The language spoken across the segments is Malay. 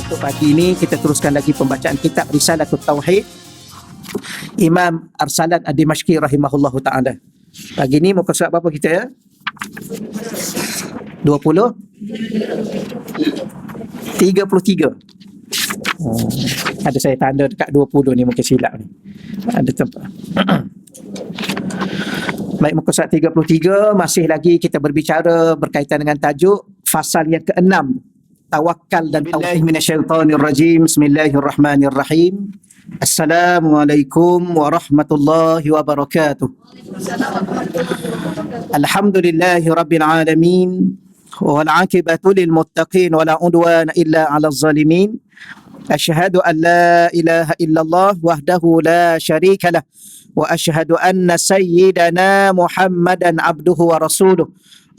Untuk pagi ini kita teruskan lagi pembacaan kitab Risalatul Tauhid Imam Arsalan Ad-Dimashqi rahimahullahu ta'ala. Pagi ini muka surat berapa kita ya? 20? 33. Ada saya tanda dekat 20 ni, mungkin silap ni. Ada tempat. Baik, muka surat 33, masih lagi kita berbicara berkaitan dengan tajuk fasal yang ke-6, tawakal dan tauhid. Minasyaitonirrajim. Bismillahirrahmanirrahim. Assalamualaikum warahmatullahi wabarakatuh. Alhamdulillahi rabbil alamin wal 'aqibatu lil muttaqin wala udwana illa 'alal zalimin. Asyhadu an la ilaha illallah wahdahu la syarika lah wa asyhadu anna sayyidana Muhammadan abduhu wa rasuluh.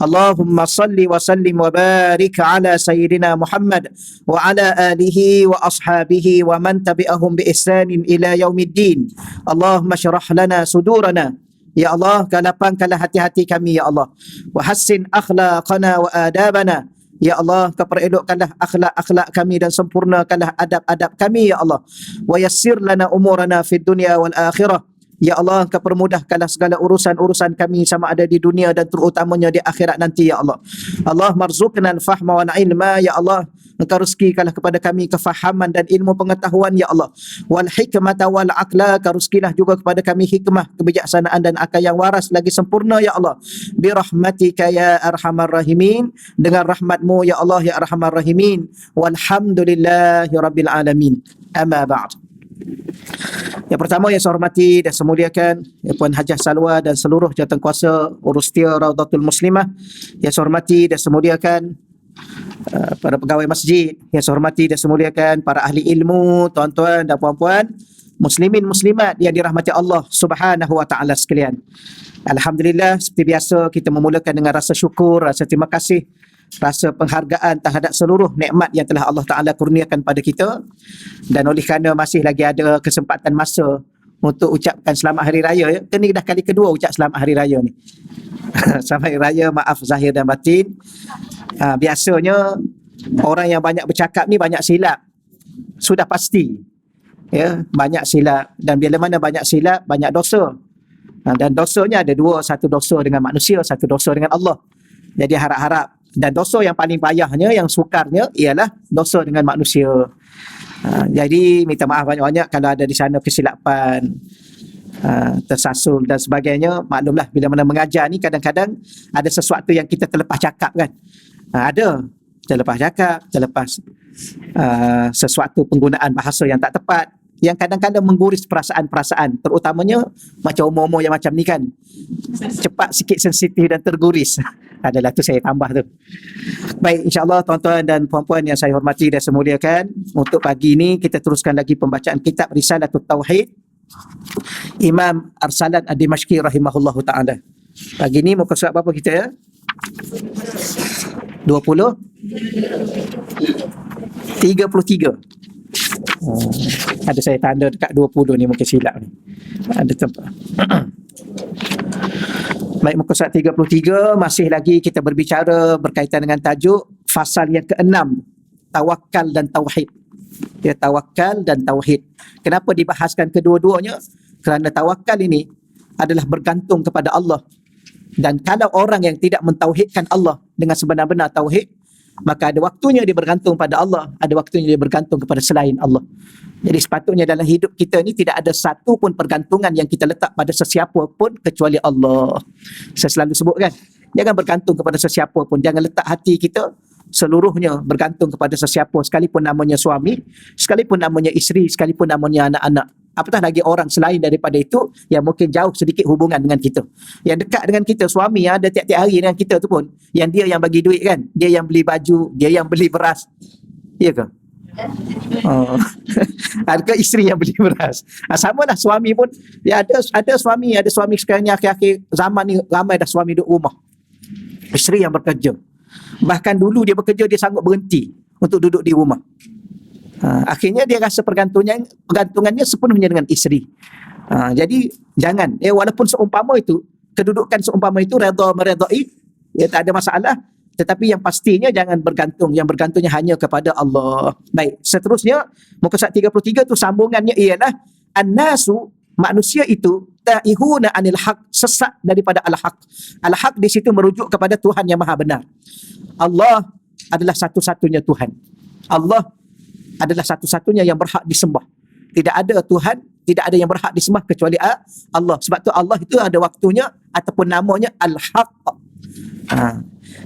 Allahumma salli wa sallim wa barik ala sayyidina Muhammad wa ala alihi wa ashabihi wa man tabi'ahum bi ihsanin ila yaumiddin. Allahumma syrah lana sudurana. Ya Allah, lapangkanlah hati-hati kami ya Allah. Wa hassin akhlaqana wa adabana. Ya Allah, keperelokkanlah akhlak-akhlak kami dan sempurnakanlah adab-adab kami ya Allah. Wa yassir lana umurana fid dunya wal akhirah. Ya Allah, kepermudahkanlah segala urusan-urusan kami sama ada di dunia dan terutamanya di akhirat nanti ya Allah. Allah marzuqna al-fahma wa ilma ya Allah. Engkau rezekikanlah kepada kami kefahaman dan ilmu pengetahuan ya Allah. Wal hikmata wal aqla, rezekilah juga kepada kami hikmah, kebijaksanaan dan akal yang waras lagi sempurna ya Allah. Bi rahmatika ya arhamar rahimin, dengan rahmatmu ya Allah ya arhamar rahimin. Walhamdulillahi rabbil alamin. Amma ba'd. Yang pertama yang saya hormati dan saya muliakan ya Puan Hajah Salwa dan seluruh jawatankuasa Urustia Raudatul Muslimah. Yang saya hormati dan saya muliakan para pegawai masjid. Yang saya hormati dan saya muliakan para ahli ilmu, tuan-tuan dan puan-puan, muslimin muslimat yang dirahmati Allah Subhanahu wa taala sekalian. Alhamdulillah, seperti biasa kita memulakan dengan rasa syukur, rasa terima kasih, rasa penghargaan terhadap seluruh nikmat yang telah Allah Ta'ala kurniakan pada kita. Dan oleh kerana masih lagi ada kesempatan masa untuk ucapkan selamat hari raya ya. Ini dah kali kedua ucap selamat hari raya ni. Selamat hari raya, maaf zahir dan batin. Biasanya orang yang banyak bercakap ni banyak silap, sudah pasti ya, banyak silap. Dan bila mana banyak silap, banyak dosa. Dan dosanya ada dua, satu dosa dengan manusia, satu dosa dengan Allah. Jadi harap-harap, dan dosa yang paling payahnya, yang sukarnya ialah dosa dengan manusia. Jadi minta maaf banyak-banyak kalau ada di sana kesilapan, tersasul dan sebagainya. Maklumlah bila mana mengajar ni kadang-kadang ada sesuatu yang kita terlepas cakap kan. Ada terlepas cakap, terlepas sesuatu penggunaan bahasa yang tak tepat, yang kadang-kadang mengguris perasaan-perasaan, terutamanya macam umur-umur yang macam ni kan, cepat sikit sensitif dan terguris. Adalah tu saya tambah tu. Baik, insyaAllah tuan-tuan dan puan-puan yang saya hormati dan saya muliakan, untuk pagi ini kita teruskan lagi pembacaan kitab Risalatul Tauhid Imam Arsalan Ad-Dimashqi rahimahullahu ta'ala. Pagi ini muka surat berapa kita ya? 20? 33. Ada saya tanda dekat 20 ni, mungkin silap ni. Ada tempat. Baik, muka surat 33, masih lagi kita berbicara berkaitan dengan tajuk fasal yang ke-6, tawakal dan tauhid. Ya, tawakal dan tauhid. Kenapa dibahaskan kedua-duanya? Kerana tawakal ini adalah bergantung kepada Allah. Dan kalau orang yang tidak mentauhidkan Allah dengan sebenar-benar tauhid, maka ada waktunya dia bergantung pada Allah, ada waktunya dia bergantung kepada selain Allah. Jadi sepatutnya dalam hidup kita ni tidak ada satu pun pergantungan yang kita letak pada sesiapa pun kecuali Allah. Saya selalu sebut kan, jangan bergantung kepada sesiapa pun. Jangan letak hati kita seluruhnya bergantung kepada sesiapa, sekalipun namanya suami, sekalipun namanya isteri, sekalipun namanya anak-anak. Apatah lagi orang selain daripada itu yang mungkin jauh sedikit hubungan dengan kita. Yang dekat dengan kita, suami yang ada tiap-tiap hari dengan kita tu pun, yang dia yang bagi duit kan, dia yang beli baju, dia yang beli beras. Ya ke? Oh. Adakah isteri yang beli beras? Sama lah suami pun. Dia ada suami sekarang ni, akhir-akhir zaman ni ramai dah suami duduk rumah, isteri yang bekerja. Bahkan dulu dia bekerja, dia sanggup berhenti untuk duduk di rumah. Akhirnya dia rasa pergantungannya sepenuhnya dengan isteri. Jadi jangan, walaupun seumpama itu, kedudukan seumpama itu redha meredai, tak ada masalah. Tetapi yang pastinya jangan bergantung. Yang bergantungnya hanya kepada Allah. Baik, seterusnya muka surat 33 tu sambungannya ialah an-nasu, manusia itu taihuna anil haq, sesat daripada al-haq. Al-haq di situ merujuk kepada Tuhan yang Maha benar. Allah adalah satu-satunya Tuhan. Allah adalah satu-satunya yang berhak disembah. Tidak ada Tuhan, tidak ada yang berhak disembah kecuali Allah. Sebab tu Allah itu ada waktunya ataupun namanya Al-Haq.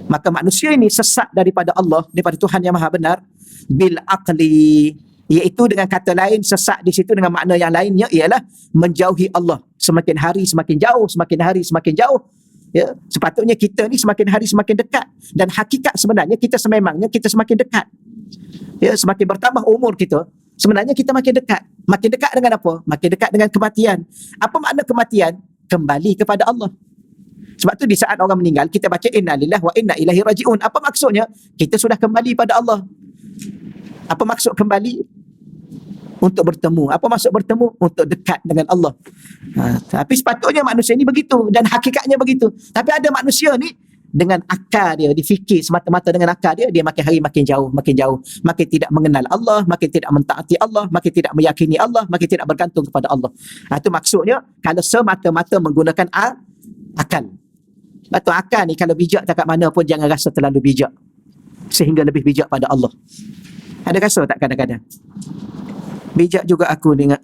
Maka manusia ini sesat daripada Allah, daripada Tuhan yang Maha benar, bil aqli, iaitu dengan kata lain sesat di situ dengan makna yang lainnya ialah menjauhi Allah. Semakin hari semakin jauh, semakin hari semakin jauh. Ya, sepatutnya kita ni semakin hari semakin dekat, dan hakikat sebenarnya kita sememangnya kita semakin dekat. Ya, semakin bertambah umur kita, sebenarnya kita makin dekat. Makin dekat dengan apa? Makin dekat dengan kematian. Apa makna kematian? Kembali kepada Allah. Sebab tu di saat orang meninggal, kita baca inna lillahi wa inna ilaihi raji'un. Apa maksudnya? Kita sudah kembali pada Allah. Apa maksud kembali? Untuk bertemu. Apa maksud bertemu? Untuk dekat dengan Allah. Tapi sepatutnya manusia ni begitu, dan hakikatnya begitu. Tapi ada manusia ni dengan akal dia, difikir semata-mata dengan akal dia, dia makin hari makin jauh, makin tidak mengenal Allah, makin tidak mentaati Allah, makin tidak meyakini Allah, makin tidak bergantung kepada Allah. Itu maksudnya kalau semata-mata menggunakan akal. Batu akal ni kalau bijak tak kat mana pun jangan rasa terlalu bijak sehingga lebih bijak pada Allah. Ada rasa tak kadang-kadang? Bijak juga aku ni kan?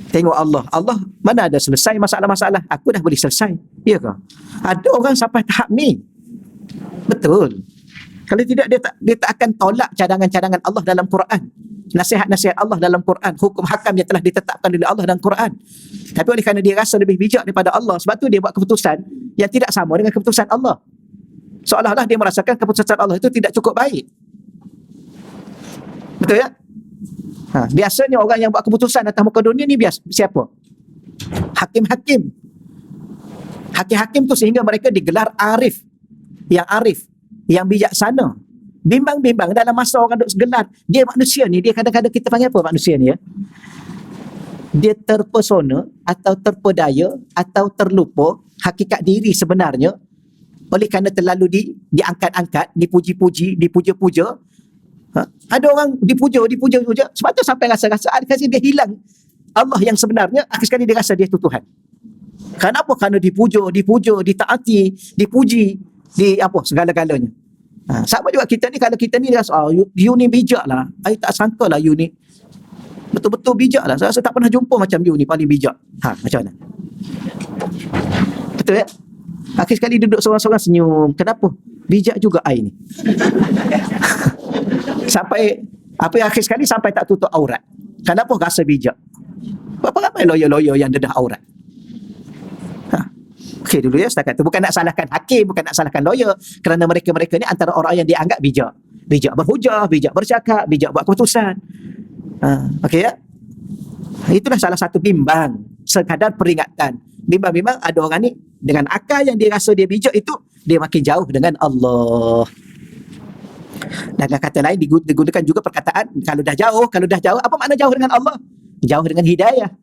Tengok Allah. Allah mana ada selesai masalah-masalah. Aku dah boleh selesai. Ya ke? Ada orang sampai tahap ni. Betul. Kalau tidak dia tak akan tolak cadangan-cadangan Allah dalam Quran. Nasihat-nasihat Allah dalam Quran. Hukum hakam yang telah ditetapkan oleh Allah dalam Quran. Tapi oleh kerana dia rasa lebih bijak daripada Allah, sebab tu dia buat keputusan yang tidak sama dengan keputusan Allah. Seolah-olah dia merasakan keputusan Allah itu tidak cukup baik. Betul ya? Biasanya orang yang buat keputusan atas muka dunia ni siapa? Hakim-hakim. Hakim-hakim tu sehingga mereka digelar arif, yang bijaksana. Bimbang-bimbang dalam masa orang duk segelar. Dia manusia ni, dia kadang-kadang kita panggil apa manusia ni ya? Dia terpesona atau terpedaya atau terlupa hakikat diri sebenarnya oleh kerana terlalu diangkat-angkat, dipuji-puji, dipuja-puja. Ada orang dipuja, sebab tu sampai rasa-rasa akhirnya dia hilang Allah yang sebenarnya. Akhir sekali dia rasa dia tu Tuhan. Kenapa? Kerana dipuja, ditaati, dipuji, segala-galanya. Sama juga kita ni, kalau kita ni rasa you ni bijak lah, I tak sangka lah you ni betul-betul bijak lah, saya rasa tak pernah jumpa macam you ni paling bijak. Macam mana? Betul ya? Akhir sekali duduk seorang-seorang senyum. Kenapa? Bijak juga I ni. Sampai akhir sekali sampai tak tutup aurat. Kenapa? Rasa bijak. Berapa ramai lawyer-lawyer yang dedah aurat? Okey dulu ya setakat tu. Bukan nak salahkan hakim, bukan nak salahkan lawyer, kerana mereka-mereka ni antara orang yang dianggap bijak. Bijak berhujah, bijak bercakap, bijak buat keputusan. Okey ya? Itulah salah satu bimbang, sekadar peringatan. Bimbang-bimbang ada orang ni dengan akal yang dia rasa dia bijak itu, dia makin jauh dengan Allah. Dan dengan kata lain digunakan juga perkataan kalau dah jauh, apa makna jauh dengan Allah? Jauh dengan hidayah.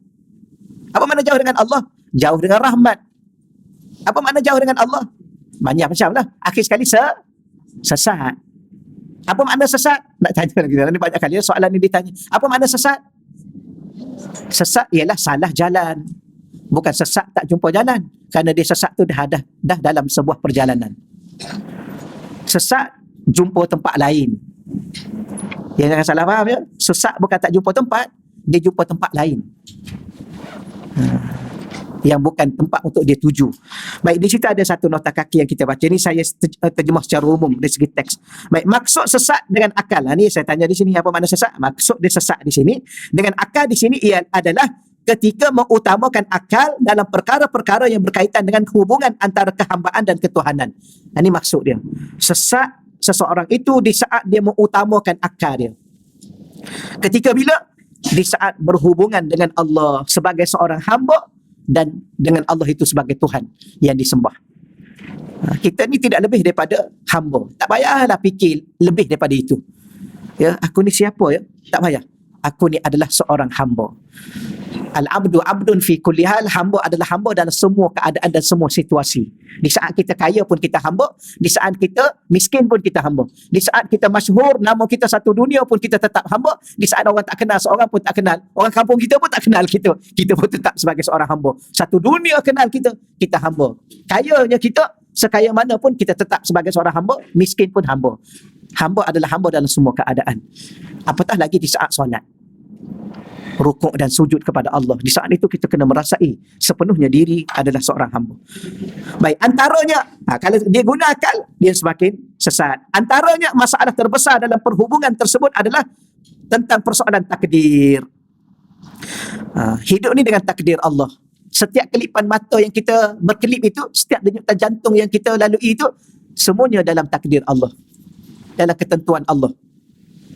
Apa makna jauh dengan Allah? Jauh dengan rahmat. Apa makna jauh dengan Allah? Banyak macam lah. Akhir sekali sesat. Apa makna sesat? Nak tanya lagi. Ini banyak kali soalan ni ditanya. Apa makna sesat? Sesat ialah salah jalan. Bukan sesat tak jumpa jalan. Kerana dia sesat tu dah dalam sebuah perjalanan. Sesat jumpa tempat lain. Ya, jangan salah faham ya. Sesat bukan tak jumpa tempat, dia jumpa tempat lain. Yang bukan tempat untuk dia tuju. Baik, di situ ada satu nota kaki yang kita baca. Ini saya terjemah secara umum dari segi teks. Baik, maksud sesat dengan akal. Ini saya tanya di sini, apa makna sesat? Maksud dia sesat di sini dengan akal di sini adalah ketika mengutamakan akal dalam perkara-perkara yang berkaitan dengan hubungan antara kehambaan dan ketuhanan. Ini maksud dia. Sesat seseorang itu di saat dia mengutamakan akal dia. Ketika bila? Di saat berhubungan dengan Allah sebagai seorang hamba dan dengan Allah itu sebagai Tuhan yang disembah. Kita ni tidak lebih daripada hamba. Tak payahlah fikir lebih daripada itu. Ya, aku ni siapa ya? Tak payah. Aku ni adalah seorang hamba. Al-abdu abdun fi kulli hal, hamba adalah hamba dalam semua keadaan dan semua situasi. Di saat kita kaya pun kita hamba, di saat kita miskin pun kita hamba. Di saat kita masyhur, nama kita satu dunia pun kita tetap hamba. Di saat orang tak kenal, seorang pun tak kenal, orang kampung kita pun tak kenal kita, kita pun tetap sebagai seorang hamba. Satu dunia kenal kita, kita hamba. Kayanya kita, sekaya mana pun kita tetap sebagai seorang hamba, miskin pun hamba. Hamba adalah hamba dalam semua keadaan. Apatah lagi di saat solat, rukuk dan sujud kepada Allah. Di saat itu kita kena merasai sepenuhnya diri adalah seorang hamba. Baik, antaranya, kalau dia guna akal, dia semakin sesat. Antaranya masalah terbesar dalam perhubungan tersebut adalah tentang persoalan takdir. Hidup ni dengan takdir Allah. Setiap kelipan mata yang kita berkelip itu, setiap denyutan jantung yang kita lalui itu, semuanya dalam takdir Allah, dalam ketentuan Allah.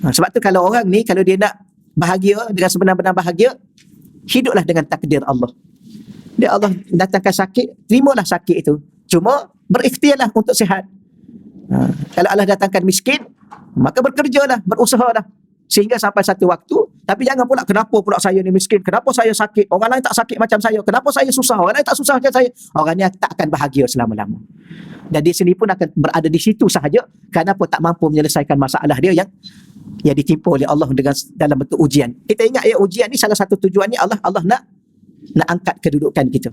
Sebab tu kalau orang ni, kalau dia nak bahagia dengan sebenar-benar bahagia, hiduplah dengan takdir Allah. Dia Allah datangkan sakit, terimalah sakit itu. Cuma berikhtiarlah untuk sihat. Kalau Allah datangkan miskin, maka bekerjalah, berusahalah sehingga sampai satu waktu. Tapi jangan pula, kenapa pula saya ni miskin, kenapa saya sakit, orang lain tak sakit macam saya, kenapa saya susah, orang lain tak susah macam saya. Orangnya tak akan bahagia selama-lama. Dan dia sendiri pun akan berada di situ sahaja kerana tak mampu menyelesaikan masalah dia yang ditimpa oleh Allah dengan dalam bentuk ujian. Kita ingat ya, ujian ni salah satu tujuannya Allah nak angkat kedudukan kita.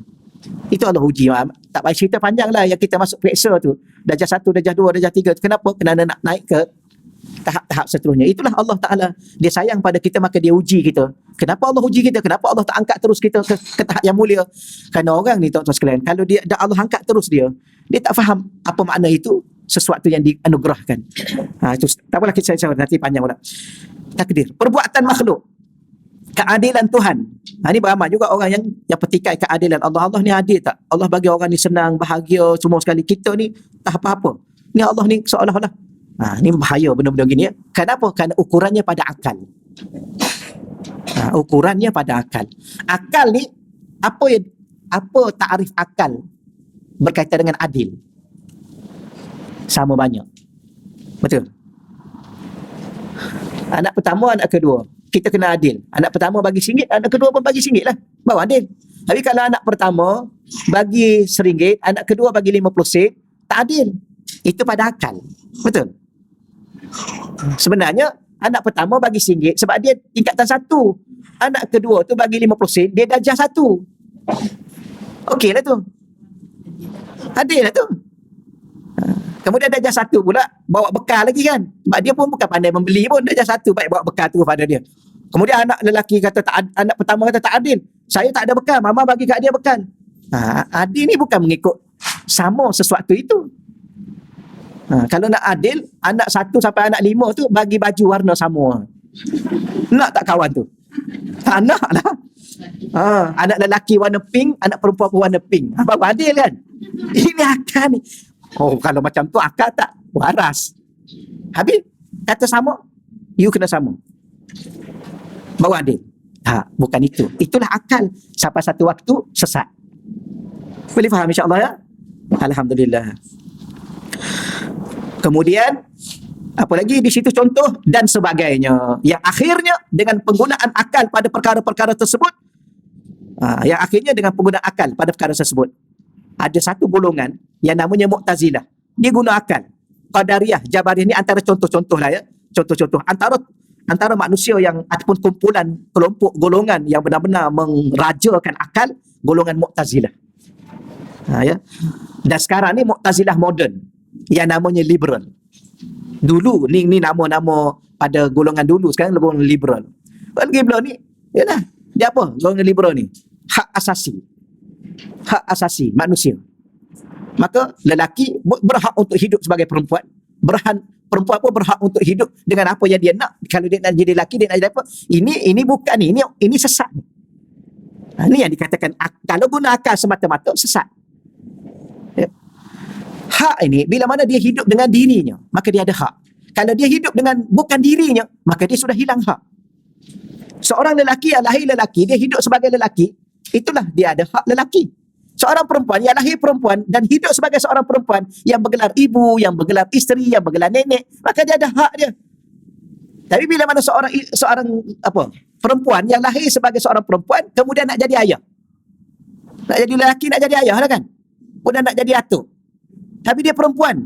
Itu Allah uji. Tak payah cerita panjang lah yang kita masuk periksa tu. Darjah 1, darjah 2, darjah 3. Kenapa? Kerana nak naik ke tahap-tahap seterusnya. Itulah Allah Ta'ala. Dia sayang pada kita, maka dia uji kita. Kenapa Allah uji kita? Kenapa Allah tak angkat terus kita ke tahap yang mulia? Kerana orang ni, tuan-tuan sekalian, kalau dia Allah angkat terus dia tak faham apa makna itu, sesuatu yang dianugerahkan. Itu tak apalah, kita nanti panjang pula. Takdir, perbuatan makhluk, keadilan Tuhan. Ini beramai juga orang yang petikai keadilan Allah. Allah ni adil tak? Allah bagi orang ni senang, bahagia semua sekali. Kita ni tak apa-apa. Ni Allah ni seolah-olah. Ni bahaya benda-benda gini ya. Kenapa? Kerana ukurannya pada akal. Ukurannya pada akal. Akal ni, apa takrif akal berkaitan dengan adil? Sama banyak. Betul? Anak pertama, anak kedua, kita kena adil. Anak pertama bagi RM1, anak kedua pun bagi RM1 lah. Baru adil. Tapi kalau anak pertama bagi RM1, anak kedua bagi RM50, tak adil. Itu pada akal. Betul? Sebenarnya anak pertama bagi RM1 sebab dia tingkatan 1. Anak kedua tu bagi RM50, dia darjah 1. Okey lah tu. Adil lah tu. Kemudian darjah 1 pula bawa bekal lagi kan. Sebab dia pun bukan pandai membeli pun, darjah 1 baik bawa bekal tu kepada dia. Kemudian anak lelaki kata anak pertama kata tak adil. Saya tak ada bekal, mama bagi kat dia bekal. Adil ni bukan mengikut sama sesuatu itu. Kalau nak adil, anak 1 sampai anak 5 tu bagi baju warna sama. Nak tak kawan tu? Tak nak lah. Anak lelaki warna pink, anak perempuan pun warna pink. Baru adil kan? Ini akal ni. Kalau macam tu akal tak waras. Habis kata sama, you kena sama. Baru adil. Bukan itu. Itulah akal. Sampai satu waktu sesat. Boleh faham insya-Allah ya? Alhamdulillah. Kemudian apa lagi di situ contoh dan sebagainya. Yang akhirnya dengan penggunaan akal pada perkara-perkara tersebut, yang akhirnya dengan penggunaan akal pada perkara tersebut, ada satu golongan yang namanya Mu'tazilah. Dia guna akal. Qadariyah, Jabariyah ni antara contoh-contoh lah ya. Contoh-contoh. Antara manusia yang ataupun kumpulan kelompok golongan yang benar-benar merajakan akal, golongan Mu'tazilah. Ya. Dan sekarang ni Mu'tazilah moden yang namanya liberal. Dulu ni nama-nama pada golongan dulu, sekarang golongan liberal. Golongan liberal ni, yalah, dia apa? Golongan liberal ni hak asasi manusia. Maka lelaki berhak untuk hidup sebagai perempuan, perempuan pun berhak untuk hidup dengan apa yang dia nak. Kalau dia nak jadi lelaki, dia nak jadi apa? Ini bukan ini sesat. Ini yang dikatakan kalau guna akal semata-mata sesat. Ya. Hak ini bila mana dia hidup dengan dirinya, maka dia ada hak. Kalau dia hidup dengan bukan dirinya, maka dia sudah hilang hak. Seorang lelaki yang lahir lelaki, dia hidup sebagai lelaki, itulah dia ada hak lelaki. Seorang perempuan yang lahir perempuan dan hidup sebagai seorang perempuan yang bergelar ibu, yang bergelar isteri, yang bergelar nenek, maka dia ada hak dia. Tapi bila mana seorang perempuan yang lahir sebagai seorang perempuan, kemudian nak jadi ayah. Nak jadi lelaki, nak jadi ayah lah kan. Kemudian nak jadi atuk. Tapi dia perempuan.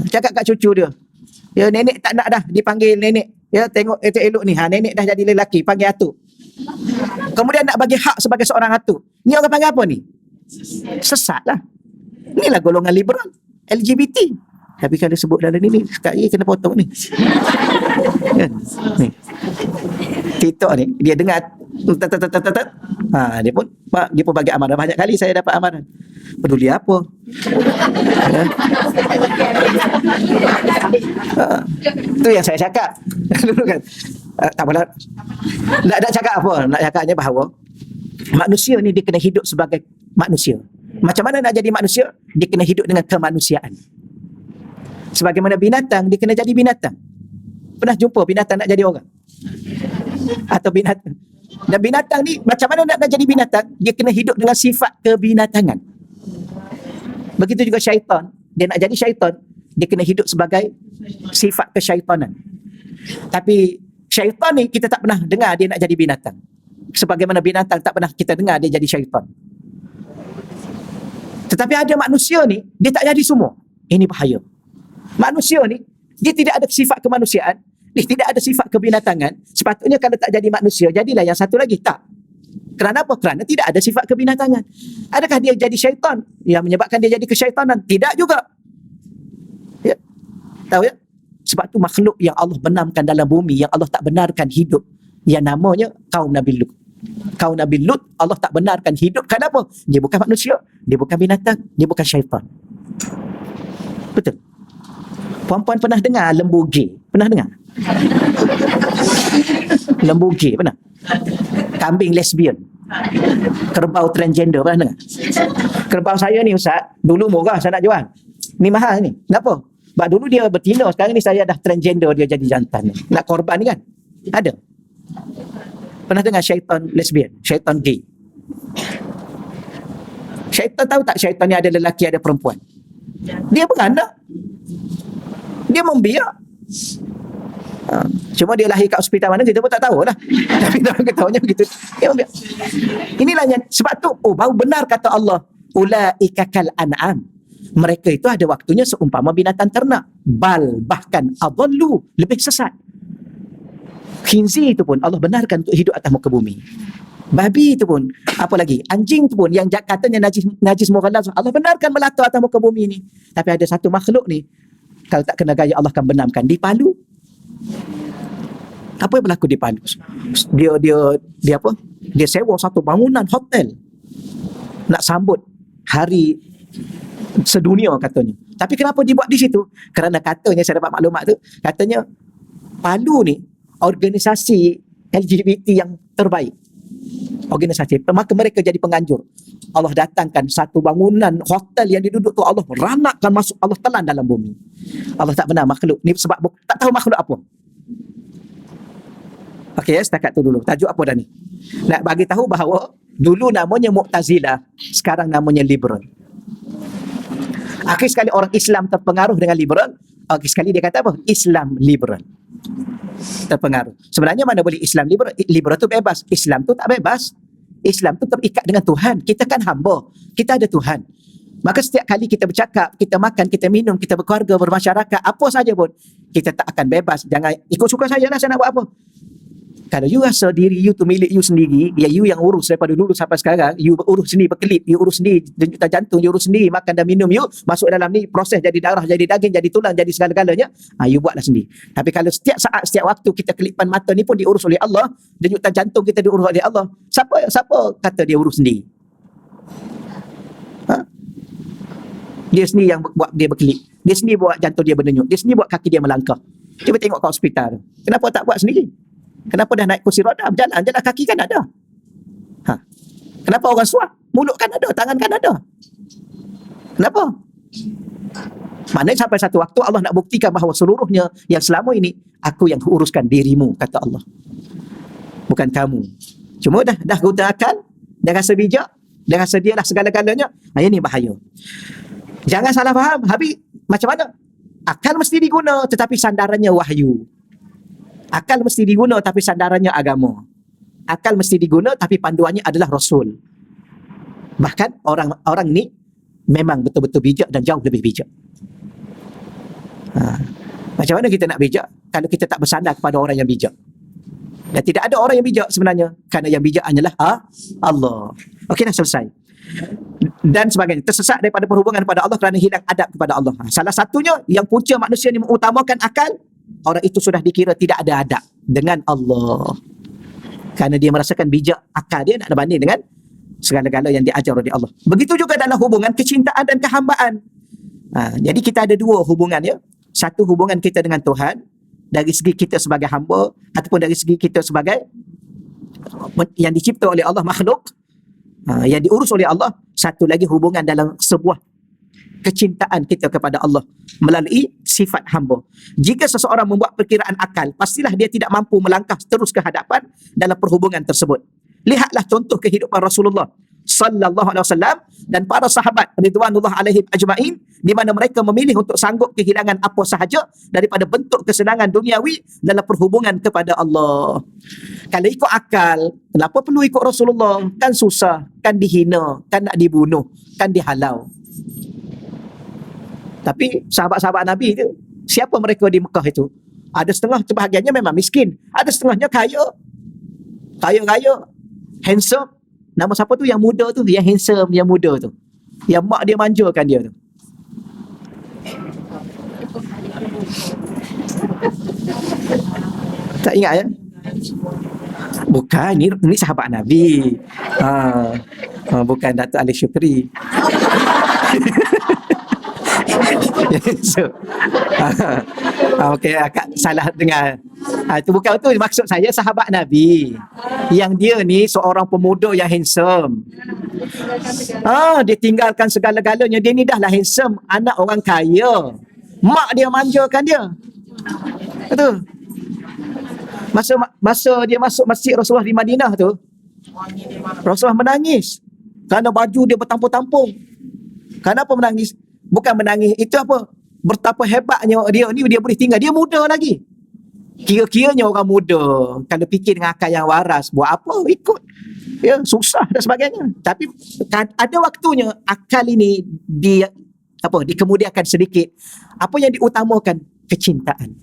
Cakap kat cucu dia, ya nenek tak nak dah dipanggil nenek. Ya tengok elok ni, nenek dah jadi lelaki, panggil atuk. Kemudian nak bagi hak sebagai seorang atuk. Ni orang panggil apa ni? Sesat lah. Inilah golongan liberal, LGBT. Tapi kalau sebut dalam ni, sekali kena potong ni. Kan? Ni. TikTok ni, dia dengar dia pun bagi amaran. Banyak kali saya dapat amaran. Peduli apa? Tu yang saya cakap dulu kan. Tak apalah. Nak cakap apa? Nak cakapnya bahawa manusia ni dia kena hidup sebagai manusia. Macam mana nak jadi manusia? Dia kena hidup dengan kemanusiaan. Sebagaimana binatang, dia kena jadi binatang. Pernah jumpa binatang nak jadi orang? Atau binatang? Dan binatang ni, macam mana nak jadi binatang? Dia kena hidup dengan sifat kebinatangan. Begitu juga syaitan. Dia nak jadi syaitan, dia kena hidup sebagai sifat kesyaitanan. Tapi syaitan ni kita tak pernah dengar dia nak jadi binatang. Sebagaimana binatang tak pernah kita dengar dia jadi syaitan. Tetapi ada manusia ni, dia tak jadi semua. Ini bahaya. Manusia ni, dia tidak ada sifat kemanusiaan, dia tidak ada sifat kebinatangan. Sepatutnya kalau tak jadi manusia, jadilah yang satu lagi. Tak. Kerana apa? Kerana tidak ada sifat kebinatangan. Adakah dia jadi syaitan yang menyebabkan dia jadi kesyaitanan? Tidak juga. Ya. Tahu ya? Sebab tu makhluk yang Allah benamkan dalam bumi, yang Allah tak benarkan hidup, yang namanya kaum Nabi Lut. Kaum Nabi Lut, Allah tak benarkan hidup. Kenapa? Dia bukan manusia, dia bukan binatang, dia bukan syaitan. Betul. Puan-puan pernah dengar lembu gay? Pernah dengar? Lembu gay, pernah? Kambing lesbian, kerbau transgender, pernah dengar? Kerbau saya ni Ustaz, dulu murah saya nak jual. Ni mahal ni. Kenapa? Sebab dulu dia betina, sekarang ni saya dah transgender, dia jadi jantan. Nak korban ni kan? Ada. Pernah dengar syaitan lesbian, syaitan gay? Syaitan tahu tak syaitan ni ada lelaki, ada perempuan? Dia beranak. Dia membiak. Cuma dia lahir kat hospital mana kita pun tak tahu lah. Tapi orang ketahunya begitu. Dia membiak. Inilah yang, sebab tu baru benar kata Allah, ulaika kal an'am. Mereka itu ada waktunya seumpama binatang ternak. Bal, bahkan adallu, lebih sesat. Khinzir itu pun Allah benarkan untuk hidup atas muka bumi. Babi itu pun, apa lagi? Anjing itu pun yang katanya najis mughalladh, Allah benarkan melata atas muka bumi ni. Tapi ada satu makhluk ni, kalau tak kena gaya Allah akan benamkan di Palu. Apa yang berlaku di Palu? Dia apa? Dia sewa satu bangunan hotel nak sambut hari sedunia katanya. Tapi kenapa dibuat di situ? Kerana katanya, saya dapat maklumat tu, katanya Palu ni organisasi LGBT yang terbaik. Organisasi, maka mereka jadi penganjur. Allah datangkan satu bangunan hotel yang diduduk tu, Allah meranakkan masuk, Allah telan dalam bumi. Allah tak benar makhluk ni sebab tak tahu makhluk apa. Okey ya, setakat tu dulu. Tajuk apa dah ni? Nak bagi tahu bahawa dulu namanya Mu'tazilah, sekarang namanya liberal. Akhir sekali orang Islam terpengaruh dengan liberal, akhir sekali dia kata apa? Islam liberal. Terpengaruh. Sebenarnya mana boleh Islam liberal? Liberal tu bebas. Islam tu tak bebas. Islam tu terikat dengan Tuhan. Kita kan hamba. Kita ada Tuhan. Maka setiap kali kita bercakap, kita makan, kita minum, kita berkeluarga, bermasyarakat, apa saja pun, kita tak akan bebas. Jangan ikut suka saya lah, saya nak buat apa. Kalau you rasa diri you tu milik you sendiri, ya you yang urus daripada dulu sampai sekarang, you urus sendiri berkelip, you urus sendiri denyutan jantung, you urus sendiri makan dan minum, you masuk dalam ni proses jadi darah, jadi daging, jadi tulang, jadi segala-galanya, you buatlah sendiri. Tapi kalau setiap saat, setiap waktu kita kelipan mata ni pun diurus oleh Allah, denyutan jantung kita diurus oleh Allah, siapa kata dia urus sendiri? Dia sendiri yang buat dia berkelip, dia sendiri buat jantung dia berdenyut, dia sendiri buat kaki dia melangkah. Cuba tengok kat hospital, kenapa tak buat sendiri? Kenapa dah naik kursi roda, berjalan, jalan kaki kan ada. Kenapa orang suap? Mulut kan ada, tangan kan ada. Kenapa? Maknanya sampai satu waktu Allah nak buktikan bahawa seluruhnya yang selama ini, aku yang uruskan dirimu, kata Allah. Bukan kamu. Cuma dah guna akal, dah rasa bijak, dah rasa dialah segala-galanya. Ini bahaya. Jangan salah faham. Habis macam mana? Akal mesti diguna, tetapi sandarannya wahyu. Akal mesti diguna tapi sandarannya agama. Akal mesti diguna tapi panduannya adalah Rasul. Bahkan orang ni memang betul-betul bijak dan jauh lebih bijak. Macam mana kita nak bijak kalau kita tak bersandar kepada orang yang bijak? Dan tidak ada orang yang bijak sebenarnya, kerana yang bijak hanyalah Allah. Okey, dah selesai. Dan sebagainya. Tersesat daripada perhubungan kepada Allah kerana hilang adab kepada Allah. Salah satunya yang punca manusia ni mengutamakan akal, orang itu sudah dikira tidak ada adab dengan Allah. Kerana dia merasakan bijak akal dia nak berbanding dengan segala-gala yang diajar oleh Allah. Begitu juga dalam hubungan kecintaan dan kehambaan. Jadi kita ada dua hubungan ya. Satu hubungan kita dengan Tuhan dari segi kita sebagai hamba, ataupun dari segi kita sebagai yang dicipta oleh Allah, makhluk yang diurus oleh Allah. Satu lagi hubungan dalam sebuah kecintaan kita kepada Allah melalui sifat hamba. Jika seseorang membuat perkiraan akal, pastilah dia tidak mampu melangkah terus ke hadapan dalam perhubungan tersebut. Lihatlah contoh kehidupan Rasulullah sallallahu alaihi wasallam dan para sahabat ridwanullah alaihim ajmain, di mana mereka memilih untuk sanggup kehilangan apa sahaja daripada bentuk kesenangan duniawi dalam perhubungan kepada Allah. Kalau ikut akal, kenapa perlu ikut Rasulullah? Kan susah, kan dihina, kan nak dibunuh, kan dihalau. Tapi sahabat-sahabat Nabi itu, siapa mereka di Mekah itu? Ada setengah sebahagiannya memang miskin, ada setengahnya kaya, handsome. Nama siapa tu yang muda tu? Yang handsome, yang muda tu. Yang mak dia manjakan dia tu. Tak ingat ya? Bukan, ni sahabat Nabi. Bukan Datuk Ali Syukri. So, okey, akak salah dengar. Itu bukan itu maksud saya, sahabat Nabi. Yang dia ni seorang pemuda yang handsome. Dia tinggalkan segala-galanya. Dia ni dah lah handsome, anak orang kaya. Mak dia manjakan dia. Betul. Masa dia masuk masjid Rasulullah di Madinah tu, Rasulullah menangis kerana baju dia bertampung-tampung. Kenapa menangis? Bukan menangis itu apa, betapa hebatnya dia ni, dia boleh tinggal, dia muda lagi. Kira-kiranya orang muda kalau fikir dengan akal yang waras, buat apa ikut ya, susah dan sebagainya. Tapi ada waktunya akal ini dikemudiankan sedikit. Apa yang diutamakan? Kecintaan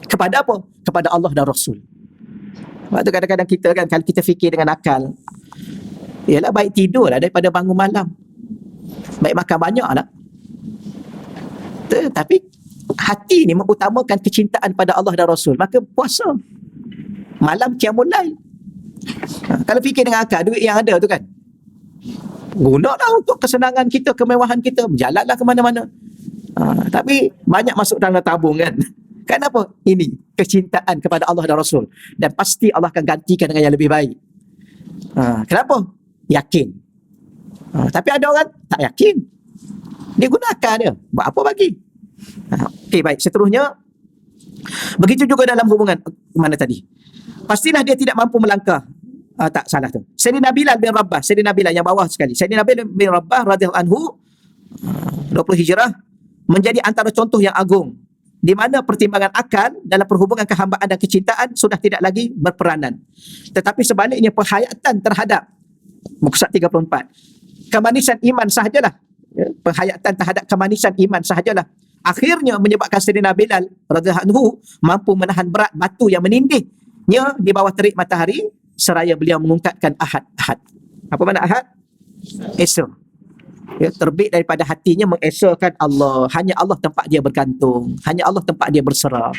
kepada apa? Kepada Allah dan Rasul. Waktu kadang-kadang kita kan, kalau kita fikir dengan akal, ialah baik tidur lah daripada bangun malam, baik makan banyak lah. Tapi hati ni mengutamakan kecintaan pada Allah dan Rasul, maka puasa malam, qiyamul lail. Kalau fikir dengan akal, duit yang ada tu kan, gunalah untuk kesenangan kita, kemewahan kita, berjalanlah ke mana-mana. Tapi banyak masuk dalam tabung kan. Kenapa? Ini kecintaan kepada Allah dan Rasul, dan pasti Allah akan gantikan dengan yang lebih baik. Kenapa? Yakin. Tapi ada orang tak yakin, dia gunakan dia, buat apa bagi. Okey, baik, seterusnya begitu juga dalam hubungan mana tadi, pastilah dia tidak mampu melangkah. Tak, salah tu, Sayyidina Bilal bin Rabah, Sayyidina Bilal yang bawah sekali, Sayyidina Bilal bin Rabah radhiyallahu anhu 20 Hijrah menjadi antara contoh yang agung di mana pertimbangan akal dalam perhubungan kehambaan dan kecintaan sudah tidak lagi berperanan, tetapi sebaliknya penghayatan terhadap muka surat 34, kemanisan iman sahajalah, penghayatan terhadap kemanisan iman sahajalah akhirnya menyebabkan Sayyidina Bilal radhiyallahu anhu mampu menahan berat batu yang menindihnya di bawah terik matahari, seraya beliau mengungkapkan ahad. Apa makna ahad? Esa. Ya, terbit daripada hatinya mengesakan Allah. Hanya Allah tempat dia bergantung, hanya Allah tempat dia berserah.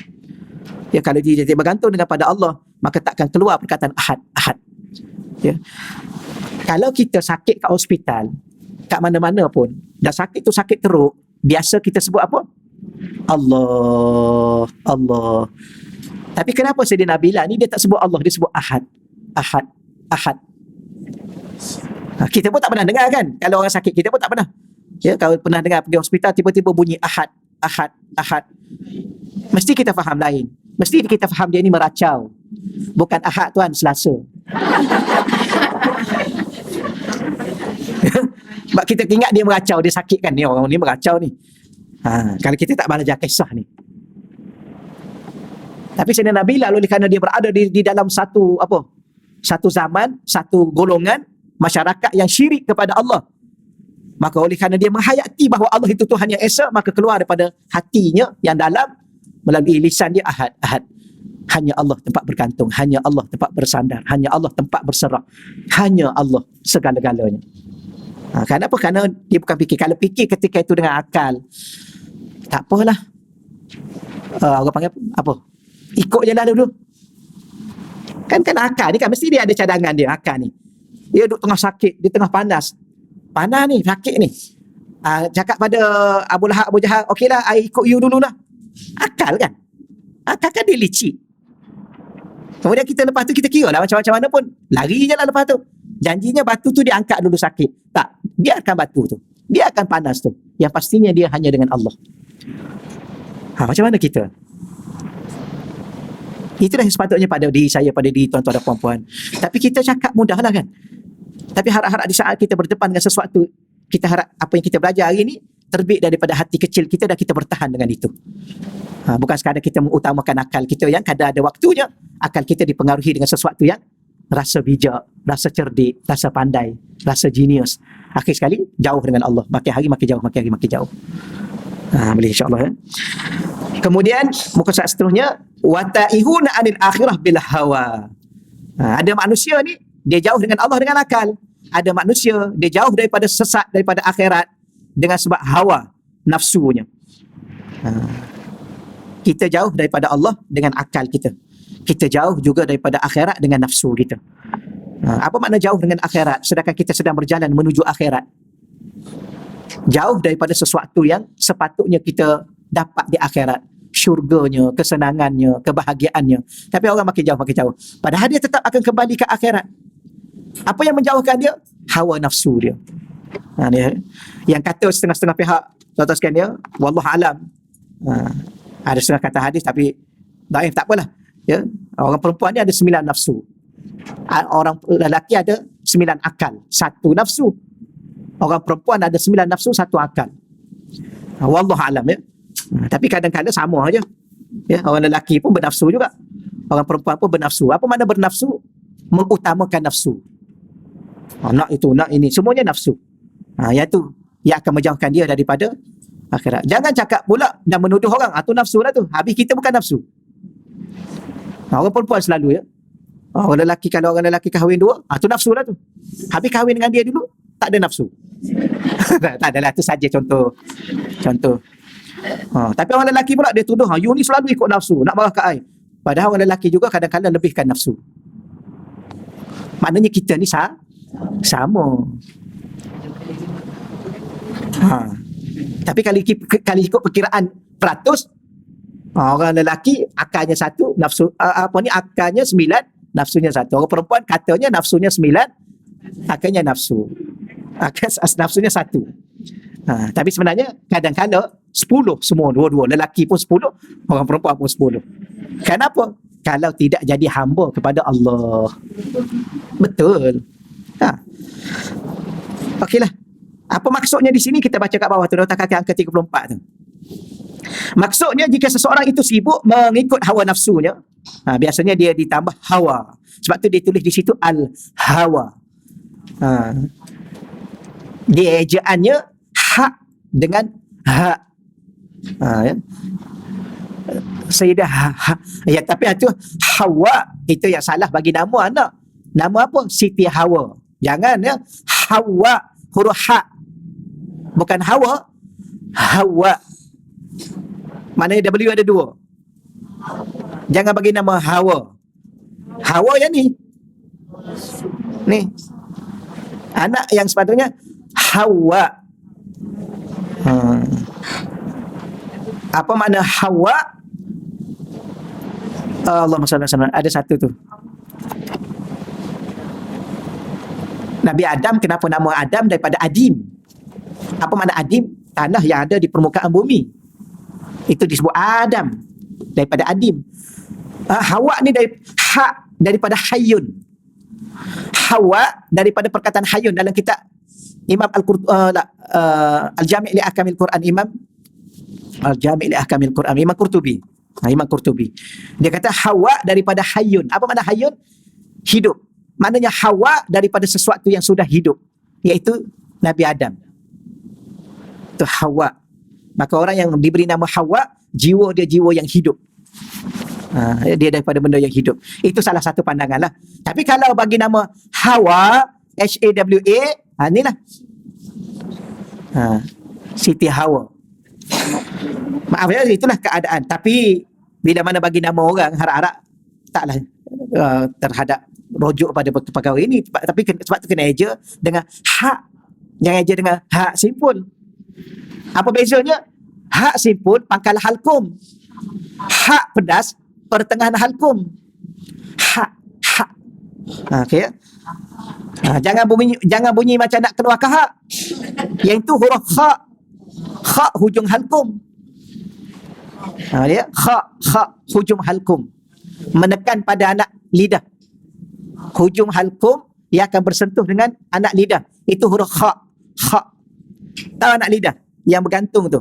Ya, kalau dia tidak bergantung dengan pada Allah, maka takkan keluar perkataan ahad. Ya. Kalau kita sakit kat hospital, kat mana-mana pun, dah sakit tu sakit teruk, biasa kita sebut apa? Allah. Tapi kenapa Sayyidina Bilal ni dia tak sebut Allah, dia sebut ahad. Kita pun tak pernah dengar kan, kalau orang sakit kita pun tak pernah. Ya, kalau pernah dengar pergi hospital tiba-tiba bunyi ahad. Mesti kita faham lain. Mesti kita faham dia ni meracau. Bukan ahad tuan, Selasa. Sebab kita ingat dia meracau, dia sakit kan, ni orang ni meracau ni. Kalau kita tak belajar kisah ni. Tapi Sayyidina Bilal oleh kerana dia berada di dalam satu zaman, satu golongan masyarakat yang syirik kepada Allah, maka oleh kerana dia menghayati bahawa Allah itu Tuhan yang Esa, maka keluar daripada hatinya yang dalam melalui lisan dia, ahad, ahad. Hanya Allah tempat bergantung, hanya Allah tempat bersandar, hanya Allah tempat berserah, hanya Allah segala-galanya. Kenapa? Kerana dia bukan fikir. Kalau fikir ketika itu dengan akal, tak apalah. Orang panggil apa? Ikut je lah dulu. Kan akal ni kan mesti dia ada cadangan dia, akal ni. Dia duduk tengah sakit, dia tengah panas. Panas ni, sakit ni. Cakap pada Abu Lahab, Abu Jahal, okeylah, I ikut you dululah. Akal kan? Akal kan dia licik. Kemudian kita lepas tu kita kira lah macam mana pun lari je lah lepas tu. Janjinya batu tu dia angkat dulu sakit. Tak, biarkan batu tu, dia akan panas tu. Yang pastinya dia hanya dengan Allah. Macam mana kita? Itulah yang sepatutnya pada diri saya, pada diri tuan-tuan dan puan-puan. Tapi kita cakap mudah lah kan. Tapi harap-harap di saat kita berdepan dengan sesuatu, kita harap apa yang kita belajar hari ini terbit daripada hati kecil kita dan kita bertahan dengan itu. Bukan sekadar kita mengutamakan akal kita yang kadang ada waktunya akal kita dipengaruhi dengan sesuatu yang rasa bijak, rasa cerdik, rasa pandai, rasa genius. Akhir sekali jauh dengan Allah. Makin hari makin jauh, makin hari makin jauh. Boleh insya-Allah ya. Kemudian muka surat seterusnya, wataihuna anil akhirah bil hawa. Ada manusia ni dia jauh dengan Allah dengan akal. Ada manusia dia jauh daripada sesat, daripada akhirat dengan sebab hawa nafsunya. Kita jauh daripada Allah dengan akal kita. Kita jauh juga daripada akhirat dengan nafsu kita. Apa makna jauh dengan akhirat sedangkan kita sedang berjalan menuju akhirat? Jauh daripada sesuatu yang sepatutnya kita dapat di akhirat, syurganya, kesenangannya, kebahagiaannya. Tapi orang makin jauh. Padahal dia tetap akan kembali ke akhirat. Apa yang menjauhkan dia? Hawa nafsu dia. Dia yang kata setengah-setengah pihak, tuan-tuan sekalian dia, wallahu alam. Ada setengah kata hadis tapi daif, tak apalah. Ya, orang perempuan ni ada 9 nafsu. Orang lelaki ada 9 akal, 1 nafsu. Orang perempuan ada 9 nafsu, 1 akal. Wallahu alam ya. Tapi kadang-kadang sama aja. Ya, orang lelaki pun bernafsu juga. Orang perempuan pun bernafsu. Apa makna bernafsu? Mengutamakan nafsu. Nak itu, nak ini, semuanya nafsu. Iaitu yang akan menjauhkan dia daripada akhirat. Jangan cakap pula dan menuduh orang, tu nafsu lah tu. Habis kita bukan nafsu. Orang perempuan selalu ya. Orang lelaki, kalau orang lelaki kahwin 2, tu nafsu lah tu. Habis kahwin dengan dia dulu, tak ada nafsu. Tak adalah, tu saja contoh. Tapi orang lelaki pula dia tuduh, you ni selalu ikut nafsu, nak marah kat I. Padahal orang lelaki juga kadang-kadang lebihkan nafsu. Maknanya kita ni sama. Tapi kalau ikut perkiraan peratus, orang lelaki akalnya 1, nafsu akalnya 9, nafsunya 1. Orang perempuan katanya nafsunya 9, akalnya nafsu. Nafsunya 1. Tapi sebenarnya kadang-kadang 10 semua, dua-dua. Lelaki pun 10, orang perempuan pun 10. Kenapa? Kalau tidak jadi hamba kepada Allah. Betul. Okeylah. Apa maksudnya di sini? Kita baca kat bawah tu, letak kaki angka 34 tu. Maksudnya jika seseorang itu sibuk mengikut hawa nafsunya, biasanya dia ditambah hawa. Sebab tu dia tulis di situ al-hawa. Dia ejaannya hak dengan hak. Ya. Sayyidah ya, tapi itu Hawa itu yang salah bagi nama anak. Nama apa? Siti Hawa. Jangan ya. Hawa huruf ha. Bukan Hawa. Hawa. Maknanya W ada 2. Jangan bagi nama Hawa. Hawa yang ni. Ni. Anak yang sepatutnya Hawa. Apa makna Hawa? Allahumma salli alaihi wasallam. Ada satu tu. Nabi Adam, kenapa nama Adam daripada Adim? Apa makna Adim? Tanah yang ada di permukaan bumi. Itu disebut Adam daripada Adim. Hawa ni daripada Hayyun. Hawa daripada perkataan Hayyun dalam kitab Imam Al-Jami' li Ahkamil Quran, Imam Al-Jami' li Ahkamil Quran, Imam Qurtubi. Imam Qurtubi. Dia kata Hawa daripada Hayyun. Apa makna Hayyun? Hidup. Maknanya Hawa daripada sesuatu yang sudah hidup, iaitu Nabi Adam. Itu Hawa. Maka orang yang diberi nama Hawa, jiwa dia jiwa yang hidup. Dia daripada benda yang hidup. Itu salah satu pandangan lah. Tapi kalau bagi nama Hawa, Hawa, inilah Siti Hawa. Maaf ya, itulah keadaan. Tapi bila mana bagi nama orang, harap-harap taklah terhadap rujuk pada pegawai ini. Tapi sebab tu kena eja dengan hak. Jangan eja dengan hak simpul. Apa bezanya? Hak simpul pangkal halkum. Hak pedas pertengahan halkum. Hak. Okey. Jangan bunyi macam nak keluar hak. Yang itu huruf kha. Kha hujung halkum. Dia kha hujung halkum. Menekan pada anak lidah. Hujung halkum ia akan bersentuh dengan anak lidah. Itu huruf kha. Tahu anak lidah yang bergantung tu.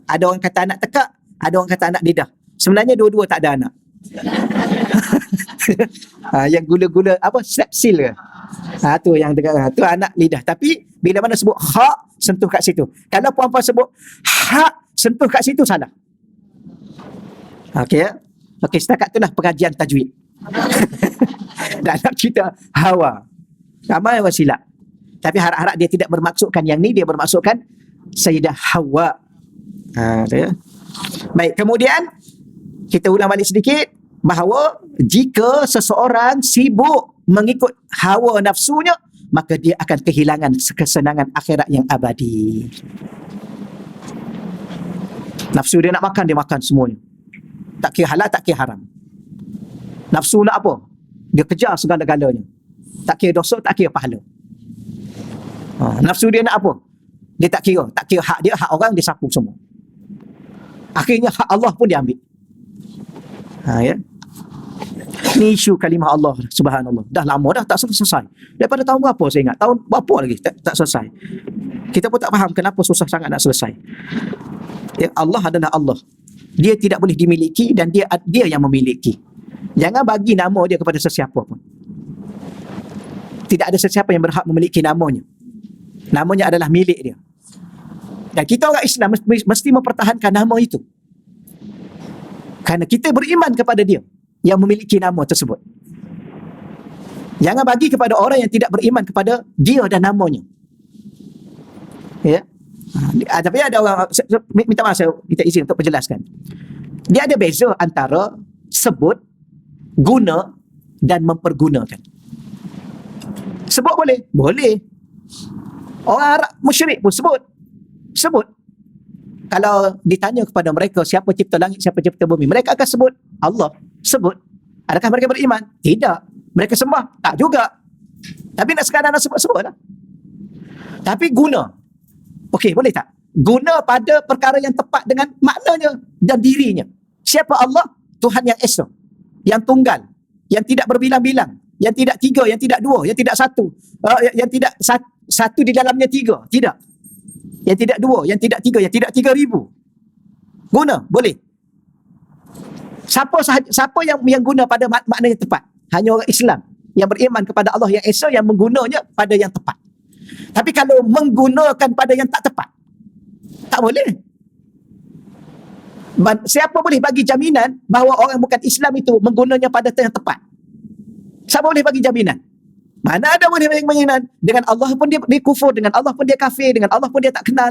Ada orang kata anak tekak, ada orang kata anak lidah. Sebenarnya dua-dua tak ada anak. Yang gula-gula apa sepsil ke? Tu yang dekat tu anak lidah. Tapi bila mana sebut hak, sentuh kat situ. Kalau puan-puan sebut hak, sentuh kat situ, salah. Okey ya. Okey, setakat itulah pengajian tajwid. Dalam kita Hawa. Ramai orang silap. Tapi harap-harap dia tidak bermaksudkan yang ni, dia bermaksudkan Sayyidah Hawa. Ya. Baik, kemudian kita ulang balik sedikit bahawa jika seseorang sibuk mengikut hawa nafsunya, maka dia akan kehilangan kesenangan akhirat yang abadi. Nafsu dia nak makan, dia makan semuanya. Tak kira halal, tak kira haram. Nafsu nak apa? Dia kejar segala-galanya. Tak kira dosa, tak kira pahala. Nafsu dia nak apa? Dia tak kira hak dia, hak orang dia sapu semua. Akhirnya hak Allah pun dia ambil. Ya. Ni isu kalimah Allah, subhanallah. Dah lama dah tak selesai. Daripada tahun berapa saya ingat? Tahun berapa lagi tak selesai. Kita pun tak faham kenapa susah sangat nak selesai. Ya, Allah adalah Allah. Dia tidak boleh dimiliki dan dia yang memiliki. Jangan bagi nama dia kepada sesiapa pun. Tidak ada sesiapa yang berhak memiliki namanya. Namanya adalah milik dia. Dan kita orang Islam mesti mempertahankan nama itu. Kerana kita beriman kepada dia yang memiliki nama tersebut. Jangan bagi kepada orang yang tidak beriman kepada dia dan namanya. Ya. Tapi ada orang, minta maaf saya minta izin untuk penjelaskan. Dia ada beza antara sebut, guna dan mempergunakan. Sebut boleh? Boleh. Orang Arab musyrik pun sebut. Kalau ditanya kepada mereka siapa cipta langit, siapa cipta bumi, mereka akan sebut Allah. Sebut. Adakah mereka beriman? Tidak. Mereka sembah? Tak juga. Tapi nak sekadar nak sebut-sebut lah. Tapi guna. Okey, boleh tak? Guna pada perkara yang tepat dengan maknanya dan dirinya. Siapa Allah? Tuhan yang esa, yang tunggal, yang tidak berbilang-bilang, yang tidak tiga, yang tidak dua, yang tidak satu, yang tidak satu di dalamnya tiga. Tidak. Yang tidak dua, yang tidak tiga, yang tidak 3,000. Guna, boleh. Siapa yang guna pada makna yang tepat? Hanya orang Islam yang beriman kepada Allah yang esa, yang menggunanya pada yang tepat. Tapi kalau menggunakan pada yang tak tepat, tak boleh. Siapa boleh bagi jaminan bahawa orang bukan Islam itu menggunanya pada yang tepat? Siapa boleh bagi jaminan? Mana ada boleh bagi jaminan? Dengan Allah pun dia kufur, dengan Allah pun dia kafir, dengan Allah pun dia tak kenal.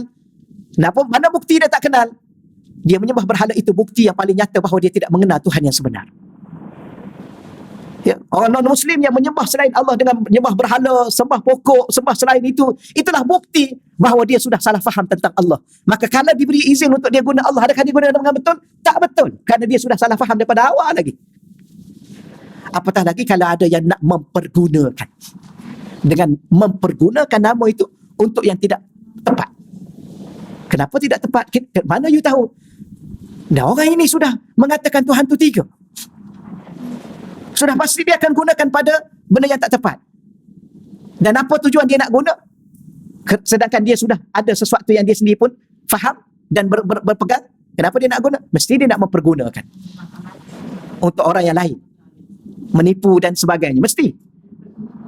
Mana bukti dia tak kenal? Dia menyembah berhala, itu bukti yang paling nyata bahawa dia tidak mengenal Tuhan yang sebenar. Ya, orang non-Muslim yang menyembah selain Allah dengan menyembah berhala, sembah pokok, sembah selain itu, itulah bukti bahawa dia sudah salah faham tentang Allah. Maka kalau diberi izin untuk dia guna Allah, adakah dia guna dengan betul? Tak betul, kerana dia sudah salah faham daripada awal lagi. Apatah lagi kalau ada yang nak mempergunakan, dengan mempergunakan nama itu untuk yang tidak tepat. Kenapa tidak tepat? Mana you tahu? Nah, orang ini sudah mengatakan Tuhan itu 3. Sudah pasti dia akan gunakan pada benda yang tak tepat. Dan apa tujuan dia nak guna? Sedangkan dia sudah ada sesuatu yang dia sendiri pun faham dan berpegang Kenapa dia nak guna? Mesti dia nak mempergunakan untuk orang yang lain, menipu dan sebagainya. Mesti.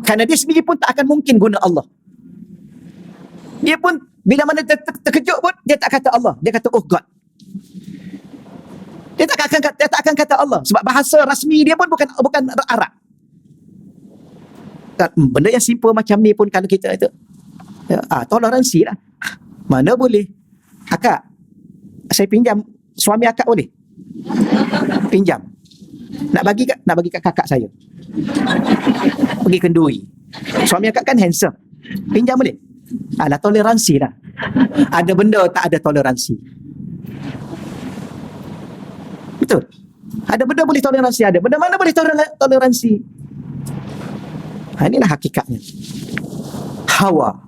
Kerana dia sendiri pun tak akan mungkin guna Allah. Dia pun bila mana terkejut pun dia tak kata Allah, dia kata oh God. Dia tak akan kata Allah sebab bahasa rasmi dia pun bukan Arab. Benda yang simple macam ni pun kalau kita itu toleransi lah. Mana boleh. Akak, saya pinjam suami akak boleh? Pinjam. Nak bagi kat kakak saya. Pergi kenduri. Suami akak kan handsome. Pinjam boleh? Alah, toleransi lah. Ada benda tak ada toleransi. Betul. Ada benda boleh toleransi, ada benda mana boleh toleransi. Inilah hakikatnya. Hawa.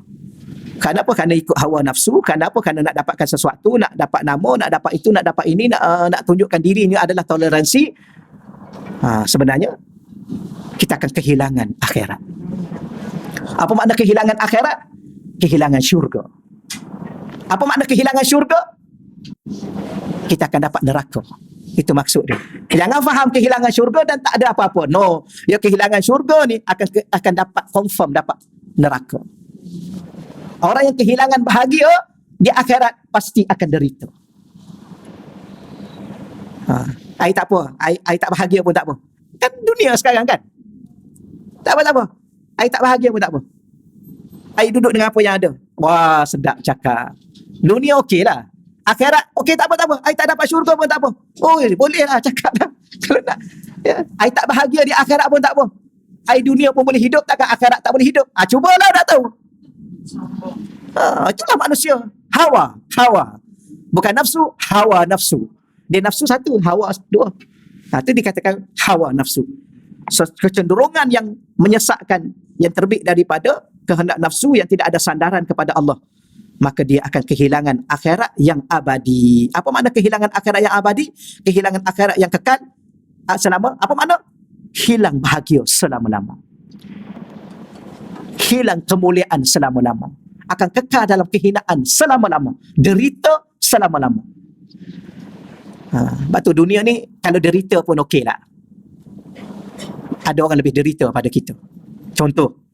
Kenapa? Kerana ikut hawa nafsu. Kenapa? Kerana nak dapatkan sesuatu, nak dapat nama, nak dapat itu, nak dapat ini, nak tunjukkan dirinya adalah toleransi. Sebenarnya kita akan kehilangan akhirat. Apa makna kehilangan akhirat? Kehilangan syurga. Apa makna kehilangan syurga? Kita akan dapat neraka. Itu maksud dia. Jangan faham kehilangan syurga dan tak ada apa-apa. No. Ya, kehilangan syurga ni akan dapat confirm dapat neraka. Orang yang kehilangan bahagia di akhirat pasti akan derita. Ai tak apa. Ai tak bahagia pun tak apa. Kan dunia sekarang kan. Tak apa. Ai tak bahagia pun tak apa. Ai duduk dengan apa yang ada. Wah, sedap cakap. Dunia okeylah. Akhirat okey tak apa. Ai tak dapat syurga pun tak apa. Oh, bolehlah cakap dah. Kalau nak. Ya. Ai tak bahagia di akhirat pun tak apa. Ai dunia pun boleh hidup, takkan akhirat tak boleh hidup? Cubalah nak tahu. Itulah manusia. Hawa. Bukan nafsu, hawa nafsu. Dia nafsu satu, hawa dua. Itu dikatakan hawa nafsu. Kecenderungan yang menyesatkan, yang terbit daripada kehendak nafsu yang tidak ada sandaran kepada Allah. Maka dia akan kehilangan akhirat yang abadi. Apa makna kehilangan akhirat yang abadi? Kehilangan akhirat yang kekal selama. Apa makna? Hilang bahagia selama-lama. Hilang kemuliaan selama-lama. Akan kekal dalam kehinaan selama-lama. Derita selama-lama. Sebab tu dunia ni kalau derita pun okey lah. Ada orang lebih derita pada kita. Contoh,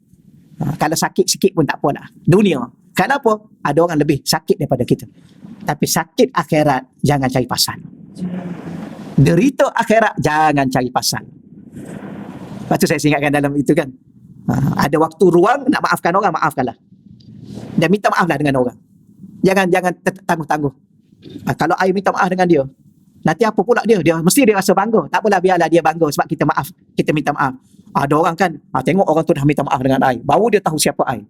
kalau sakit sikit pun tak apalah. Dunia. Kenapa? Ada orang lebih sakit daripada kita. Tapi sakit akhirat jangan cari pasal. Derita akhirat jangan cari pasal. Lepas tu saya ingatkan dalam itu kan. Ada waktu ruang nak maafkan orang, maafkanlah. Dan minta maaflah dengan orang. Jangan tangguh-tangguh. Kalau I minta maaf dengan dia, nanti apa pula dia mesti dia rasa bangga. Tak apalah, biarlah dia bangga sebab kita maaf, kita minta maaf. Ada orang kan, tengok orang tu dah minta maaf dengan I, baru dia tahu siapa I.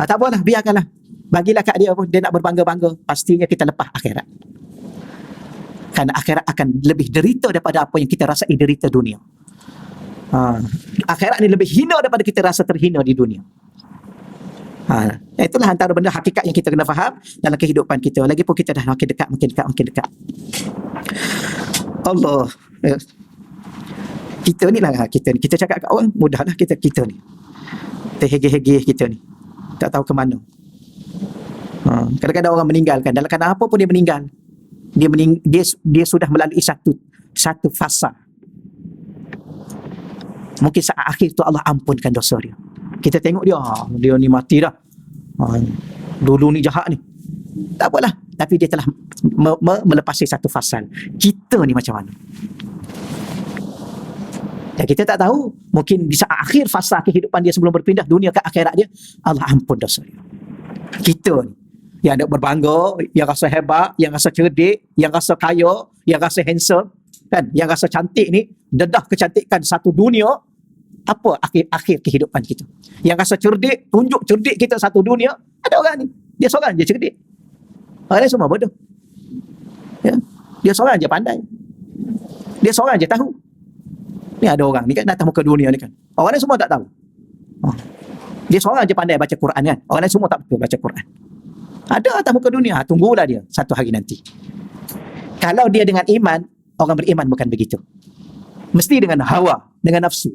Tak apalah, biarkanlah. Bagilah kat dia pun, dia nak berbangga-bangga. Pastinya kita lepas akhirat. Kerana akhirat akan lebih derita daripada apa yang kita rasai derita dunia. Akhirat ni lebih hina daripada kita rasa terhina di dunia. Itulah antara benda hakikat yang kita kena faham dalam kehidupan kita. Lagipun kita dah makin dekat. Allah. Kita ni lah, kita cakap kat orang mudahlah, kita ni terhege-hege kita ni tak tahu ke mana. Kadang-kadang orang meninggalkan, dalam keadaan apa pun dia meninggal. Dia sudah melalui satu fasa. Mungkin saat akhir tu Allah ampunkan dosa dia. Kita tengok dia ni mati dah. Dulu ni jahat ni. Tak apalah, tapi dia telah melepasi satu fasal. Kita ni macam mana? Dan kita tak tahu, mungkin di saat akhir fasa kehidupan dia sebelum berpindah dunia ke akhirat dia, Allah ampun dosa dia. Kita ni yang ada berbangga, yang rasa hebat, yang rasa cerdik, yang rasa kaya, yang rasa handsome, kan, yang rasa cantik ni, dedah kecantikan satu dunia. Apa akhir kehidupan kita? Yang rasa cerdik, tunjuk cerdik kita satu dunia. Ada orang ni, dia seorang je cerdik, orang lain semua bodoh. Ya? Dia seorang je pandai, dia seorang je tahu. Ni ada orang ni kan datang muka dunia ni kan, orang lain semua tak tahu. Dia seorang je pandai baca Quran kan, orang lain semua tak betul baca Quran. Ada atas muka dunia, tunggulah dia satu hari nanti. Kalau dia dengan iman, orang beriman bukan begitu. Mesti dengan hawa, dengan nafsu.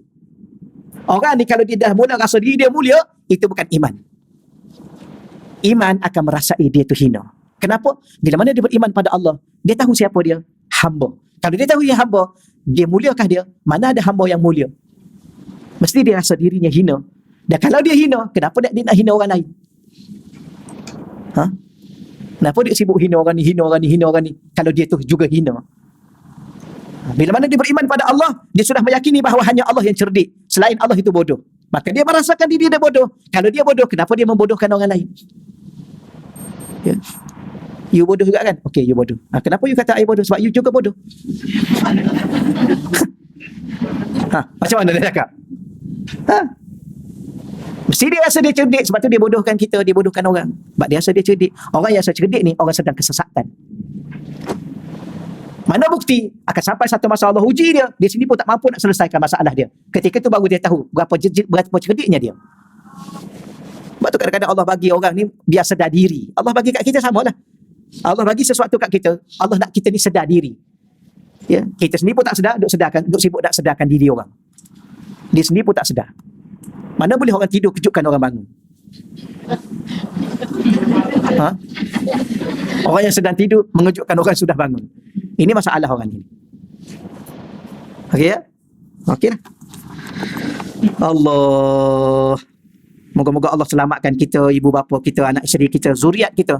Orang ni kalau dia dah mula rasa diri dia mulia, itu bukan iman. Iman akan merasai dia tu hina. Kenapa? Bila mana dia beriman pada Allah, dia tahu siapa dia? Hamba. Kalau dia tahu dia hamba, dia muliakah dia? Mana ada hamba yang mulia? Mesti dia rasa dirinya hina. Dan kalau dia hina, kenapa dia nak hina orang lain? Ha? Kenapa dia sibuk hina orang ni, hina orang ni, hina orang ni, kalau dia tu juga hina? Bila mana dia beriman pada Allah, dia sudah meyakini bahawa hanya Allah yang cerdik. Selain Allah itu bodoh. Maka dia merasakan diri dia bodoh. Kalau dia bodoh, kenapa dia membodohkan orang lain? Ya. You bodoh juga kan? Okey, you bodoh. Kenapa you kata I bodoh? Sebab you juga bodoh. Macam mana dia cakap? Mesti dia rasa dia cerdik, sebab tu dia bodohkan kita, dia bodohkan orang. Sebab dia rasa dia cerdik. Orang yang rasa cerdik ni, orang sedang kesesatan. Mana bukti? Akan sampai satu masa Allah uji dia. Dia sendiri pun tak mampu nak selesaikan masalah dia. Ketika tu baru dia tahu berapa cerdiknya dia. Sebab tu kadang-kadang Allah bagi orang ni biar sedar diri. Allah bagi kat kita samalah. Allah bagi sesuatu kat kita, Allah nak kita ni sedar diri. Ya, kita sendiri pun tak sedar, duk sibuk nak sedarkan diri orang. Dia sendiri pun tak sedar. Mana boleh orang tidur kejutkan orang bangun? Orang yang sedang tidur mengejutkan orang yang sudah bangun. Ini masalah orang ini. Okey ya? Okey lah. Allah. Moga-moga Allah selamatkan kita, ibu bapa kita, anak isteri kita, zuriat kita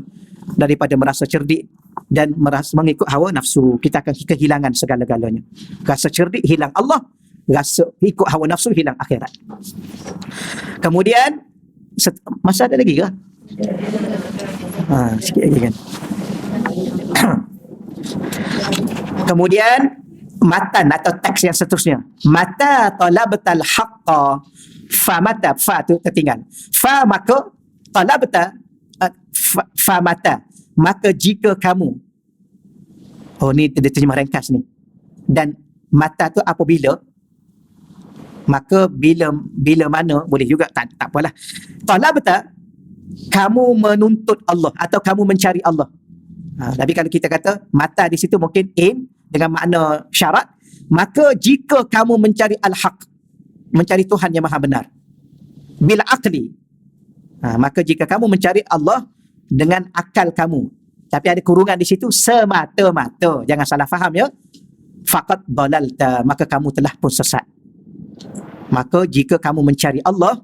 daripada merasa cerdik dan merasa mengikut hawa nafsu. Kita akan kehilangan segala-galanya. Rasa cerdik hilang Allah, rasa ikut hawa nafsu hilang akhirat. Kemudian masa ada lagi ke? Sikit lagi kan. Kemudian matan atau teks yang seterusnya. Mata talabtal haqqa fa mata, fa tu tertinggal. Fa maka talabta, fa mata, maka jika kamu. Oh ni dia terjemah ringkas ni. Dan mata tu apabila, maka bila mana boleh juga, tak apalah. Talabta, kamu menuntut Allah atau kamu mencari Allah. Tapi kalau kita kata mata di situ mungkin in dengan makna syarat, maka jika kamu mencari al-haq, mencari Tuhan yang maha benar, bil aqli, maka jika kamu mencari Allah dengan akal kamu, tapi ada kurungan di situ, semata-mata, jangan salah faham ya, faqad dalalta, maka kamu telah pun sesat. Maka jika kamu mencari Allah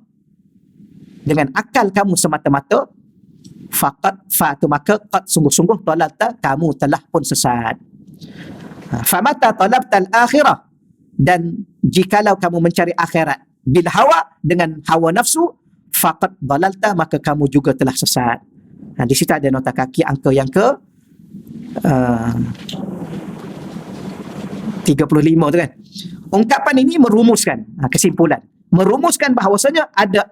dengan akal kamu semata-mata, faqad, fa tu maka qad, sungguh-sungguh, dalalta, kamu telah pun sesat. Famata talabtal akhirah, dan jikalau kamu mencari akhirat bil hawa, dengan hawa nafsu, faqad dalalta, maka kamu juga telah sesat. Di situ ada nota kaki angka yang ke 35 tu kan. Ungkapan ini merumuskan kesimpulan, merumuskan bahawasanya ada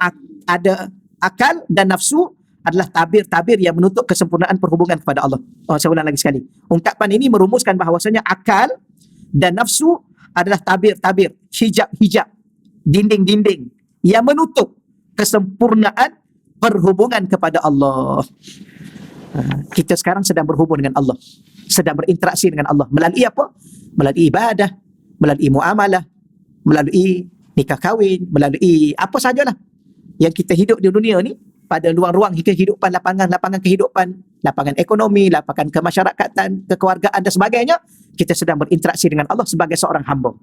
akal dan nafsu adalah tabir-tabir yang menuntut kesempurnaan perhubungan kepada Allah. Saya ulang lagi sekali. Ungkapan ini merumuskan bahawasanya akal dan nafsu adalah tabir-tabir, hijab-hijab, dinding-dinding yang menutup kesempurnaan perhubungan kepada Allah. Kita sekarang sedang berhubung dengan Allah, sedang berinteraksi dengan Allah melalui apa? Melalui ibadah, melalui muamalah, melalui nikah kahwin, melalui apa sajalah yang kita hidup di dunia ni, pada ruang-ruang kehidupan, lapangan kehidupan, lapangan ekonomi, lapangan kemasyarakatan, kekeluargaan dan sebagainya, kita sedang berinteraksi dengan Allah sebagai seorang hamba.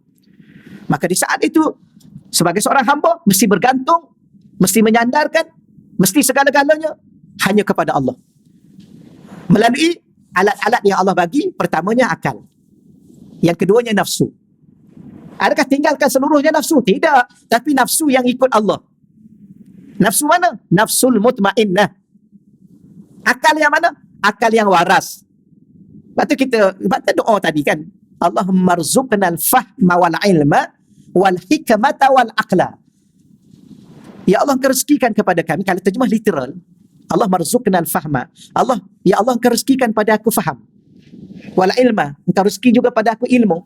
Maka di saat itu, sebagai seorang hamba, mesti bergantung, mesti menyandarkan, mesti segala-galanya hanya kepada Allah. Melalui alat-alat yang Allah bagi, pertamanya akal. Yang keduanya nafsu. Adakah tinggalkan seluruhnya nafsu? Tidak. Tapi nafsu yang ikut Allah. Nafsu mana? Nafsul mutmainnah. Akal yang mana? Akal yang waras. Lepas tu kita baca doa tadi kan, Allahumma rzuqnal fahma wal ilma wal hikmata wal aqla. Ya Allah, engkau rezekikan kepada kami. Kalau terjemah literal, Allah marzuqnal fahma, Allah, ya Allah, engkau rezekikan pada aku faham. Wal ilma, engkau rezeki juga pada aku ilmu.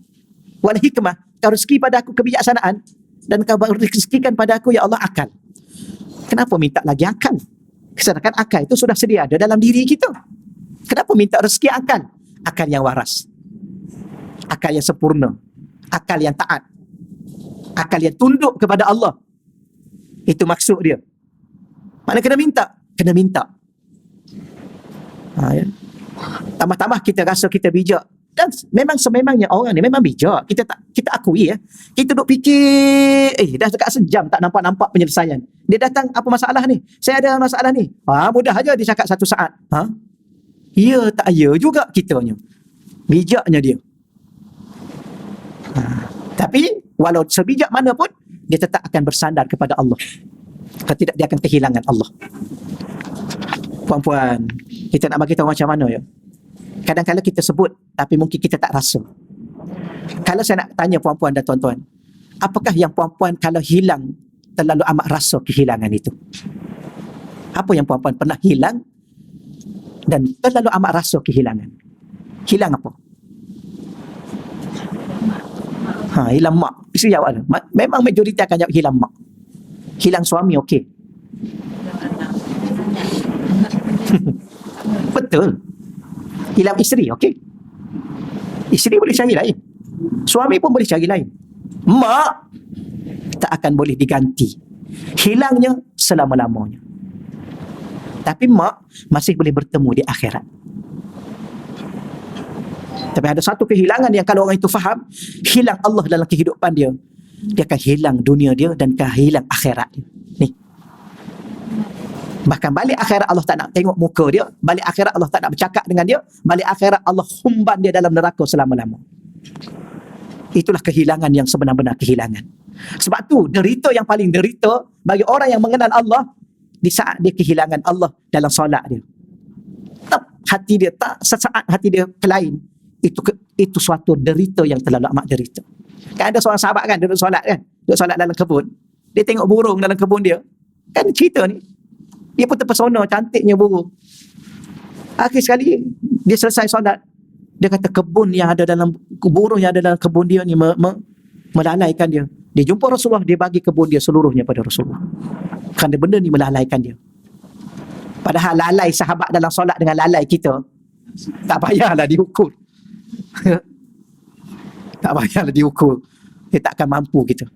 Wal hikmah, engkau rezeki pada aku kebijaksanaan. Dan engkau rezekikan pada aku, ya Allah, akal. Kenapa minta lagi akal? Sedangkan akal itu sudah sedia ada dalam diri kita. Kenapa minta rezeki akal? Akal yang waras, akal yang sempurna, akal yang taat, akal yang tunduk kepada Allah. Itu maksud dia. Mana kena minta? Kena minta. Ya. Tambah-tambah kita rasa kita bijak. Dan memang sememangnya orang ni memang bijak. Kita akui ya. Kita duk fikir, dah dekat sejam tak nampak-nampak penyelesaian. Dia datang, apa masalah ni? Saya ada masalah ni. Mudah aja dia cakap 1 saat. Ya tak ya juga kitanya. Bijaknya dia. Tapi walau sebijak mana pun, dia tetap akan bersandar kepada Allah. Kalau tidak, dia akan kehilangan Allah. Puan-puan, kita nak bagi tahu macam mana ya? Kadang-kadang kita sebut, tapi mungkin kita tak rasa. Kalau saya nak tanya puan-puan dan tuan-tuan, apakah yang puan-puan kalau hilang, terlalu amat rasa kehilangan itu? Apa yang puan-puan pernah hilang, dan terlalu amat rasa kehilangan? Hilang apa? Hilang mak. Isteri jawab lah. Memang majoriti akan jawab hilang mak. Hilang suami, okey. Betul. Hilang isteri, okey. Isteri boleh cari lain. Suami pun boleh cari lain. Mak tak akan boleh diganti. Hilangnya selama-lamanya. Tapi mak masih boleh bertemu di akhirat. Tapi ada satu kehilangan yang kalau orang itu faham, hilang Allah dalam kehidupan dia, dia akan hilang dunia dia dan akan hilang akhirat dia. Ni. Bahkan balik akhirat Allah tak nak tengok muka dia, balik akhirat Allah tak nak bercakap dengan dia, balik akhirat Allah humban dia dalam neraka selama-lama. Itulah kehilangan yang sebenar-benar kehilangan. Sebab tu derita yang paling derita bagi orang yang mengenal Allah di saat dia kehilangan Allah dalam solat dia. Tak hati dia, tak sesaat hati dia ke lain. Itu suatu derita yang terlalu amat derita. Kan ada seorang sahabat kan, duduk solat dalam kebun. Dia tengok burung dalam kebun dia. Kan cerita ni. Dia pun terpesona, cantiknya burung. Akhir sekali, dia selesai solat. Dia kata burung yang ada dalam kebun dia ni melalaikan dia. Dia jumpa Rasulullah, dia bagi kebun dia seluruhnya pada Rasulullah. Kerana benda ni melalaikan dia. Padahal lalai sahabat dalam solat dengan lalai kita, tak payahlah diukur. Tak payahlah diukur. Dia tak akan mampu kita.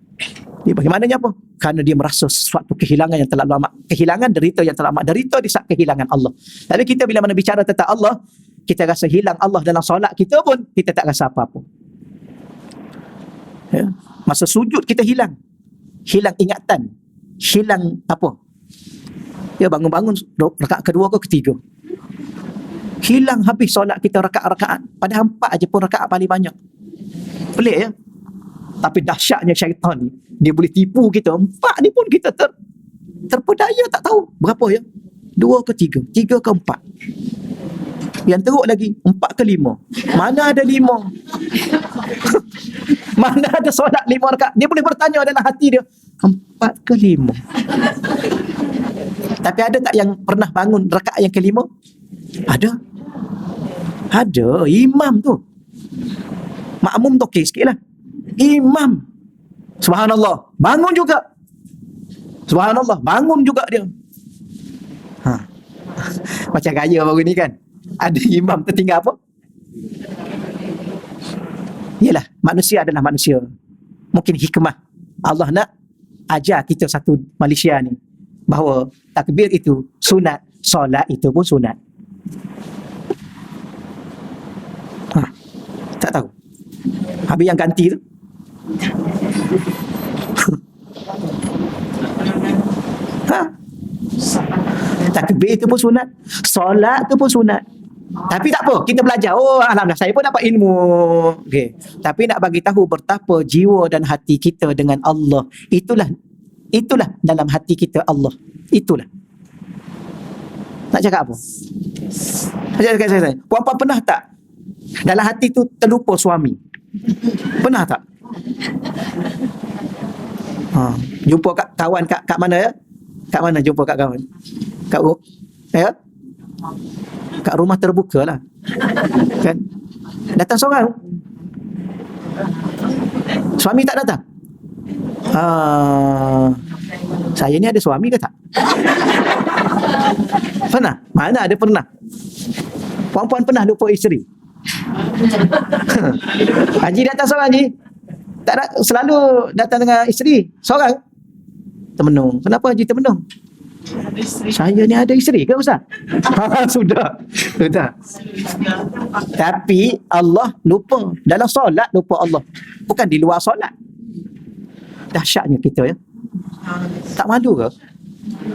Dia bagaimananya apa? Kerana dia merasa suatu kehilangan yang terlalu amat. Kehilangan, derita yang terlalu amat. Derita di saat kehilangan Allah. Tapi kita bila mana bicara tentang Allah, kita rasa hilang Allah dalam solat kita pun, kita tak rasa apa-apa. Ya? Masa sujud kita hilang. Hilang ingatan. Hilang apa? Ya, bangun-bangun rakaat kedua ke ketiga. Hilang habis solat kita rakaat-rakaat. Padahal 4 aja pun rakaat paling banyak. Pelik ya? Tapi dahsyatnya syaitan ni, dia boleh tipu kita. 4 ni pun kita terpedaya tak tahu. Berapa ya? 2 ke 3? 3 ke 4? Yang teruk lagi, 4 ke 5? Mana ada 5? Mana ada solat 5 rakaat? Dia boleh bertanya dalam hati dia, 4 ke 5? Tapi ada tak yang pernah bangun rakaat yang ke-5? Ada. Imam tu. Makmum tu okey sikit lah. Imam, subhanallah, bangun juga. Subhanallah, bangun juga dia. Macam gaya baru ni kan. Ada imam tertinggal apa? Yalah, manusia adalah manusia. Mungkin hikmah Allah nak ajar kita satu Malaysia ni, bahawa takbir itu sunat, solat itu pun sunat. Tak tahu. Habis yang ganti tu takbir itu pun sunat, solat tu pun sunat. Tapi tak apa, kita belajar. Alhamdulillah, saya pun dapat ilmu. Okay. Tapi nak bagi tahu betapa jiwa dan hati kita dengan Allah, itulah dalam hati kita Allah. Itulah. Nak cakap apa? Puan-puan pernah tak dalam hati tu terlupa suami? Pernah tak? Jumpa kawan kat mana ya? Kat mana jumpa kat kawan? Ya? Kat rumah terbuka lah. Kan? Datang seorang. Suami tak datang. Saya ni ada suami ke tak? Pernah? Mana ada pernah? Puan-puan pernah lupa isteri? Haji datang seorang, Haji. Tak nak, selalu datang dengan isteri seorang. Termenung. Kenapa Haji termenung? Saya ni ada isteri ke Ustaz? Sudah. Tapi Allah lupa. Dalam solat lupa Allah. Bukan di luar solat. Dahsyatnya kita ya. Tak malu ke?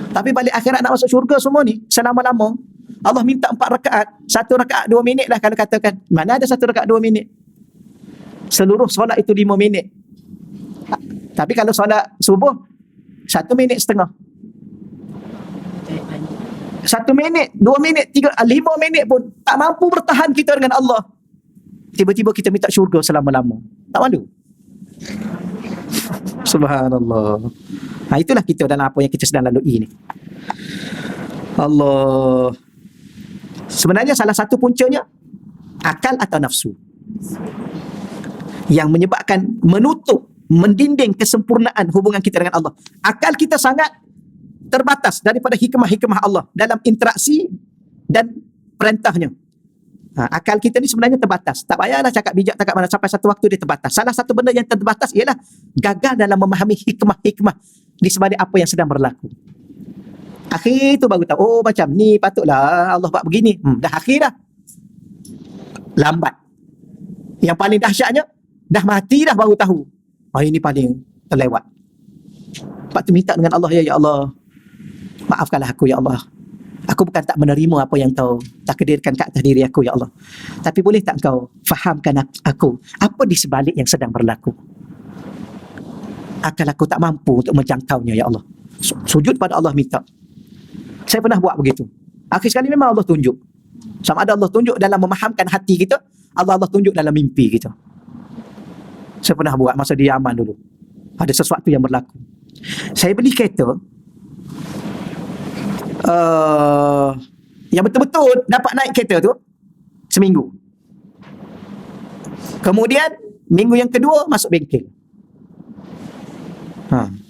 Tapi balik akhirat nak masuk syurga semua ni selama-lama Allah minta 4 rakaat. 1 rakaat 2 minit lah kalau katakan. Mana ada 1 rakaat 2 minit? Seluruh solat itu 5 minit. Tapi kalau solat subuh 1 minit setengah. 1 minit, 2 minit, 3, 5 minit pun tak mampu bertahan kita dengan Allah. Tiba-tiba kita minta syurga selama-lama. Tak malu? Subhanallah. Itulah kita dalam apa yang kita sedang lalui ni. Allah. Sebenarnya salah satu puncanya akal atau nafsu yang menyebabkan menutup, mendinding kesempurnaan hubungan kita dengan Allah. Akal kita sangat terbatas daripada hikmah-hikmah Allah dalam interaksi dan perintahnya. Akal kita ni sebenarnya terbatas. Tak payahlah cakap bijak tak kat mana, sampai satu waktu dia terbatas. Salah satu benda yang terbatas ialah gagal dalam memahami hikmah-hikmah di sebalik apa yang sedang berlaku. Akhir tu baru tahu, oh macam ni patutlah Allah buat begini. Dah akhir dah. Lambat. Yang paling dahsyatnya, dah mati dah baru tahu. Ini paling terlewat. Lepas tu minta dengan Allah, ya Allah, maafkanlah aku ya Allah. Aku bukan tak menerima apa yang kau takdirkan ke atas diri aku ya Allah. Tapi boleh tak kau fahamkan aku apa di sebalik yang sedang berlaku. Akal aku tak mampu untuk menjangkaunya ya Allah. Sujud pada Allah minta. Saya pernah buat begitu. Akhir sekali memang Allah tunjuk. Sama ada Allah tunjuk dalam memahamkan hati kita, Allah tunjuk dalam mimpi kita. Saya pernah buat masa di Yaman dulu. Ada sesuatu yang berlaku. Saya beli kereta yang betul-betul dapat naik kereta tu seminggu. Kemudian minggu yang kedua masuk bengkel.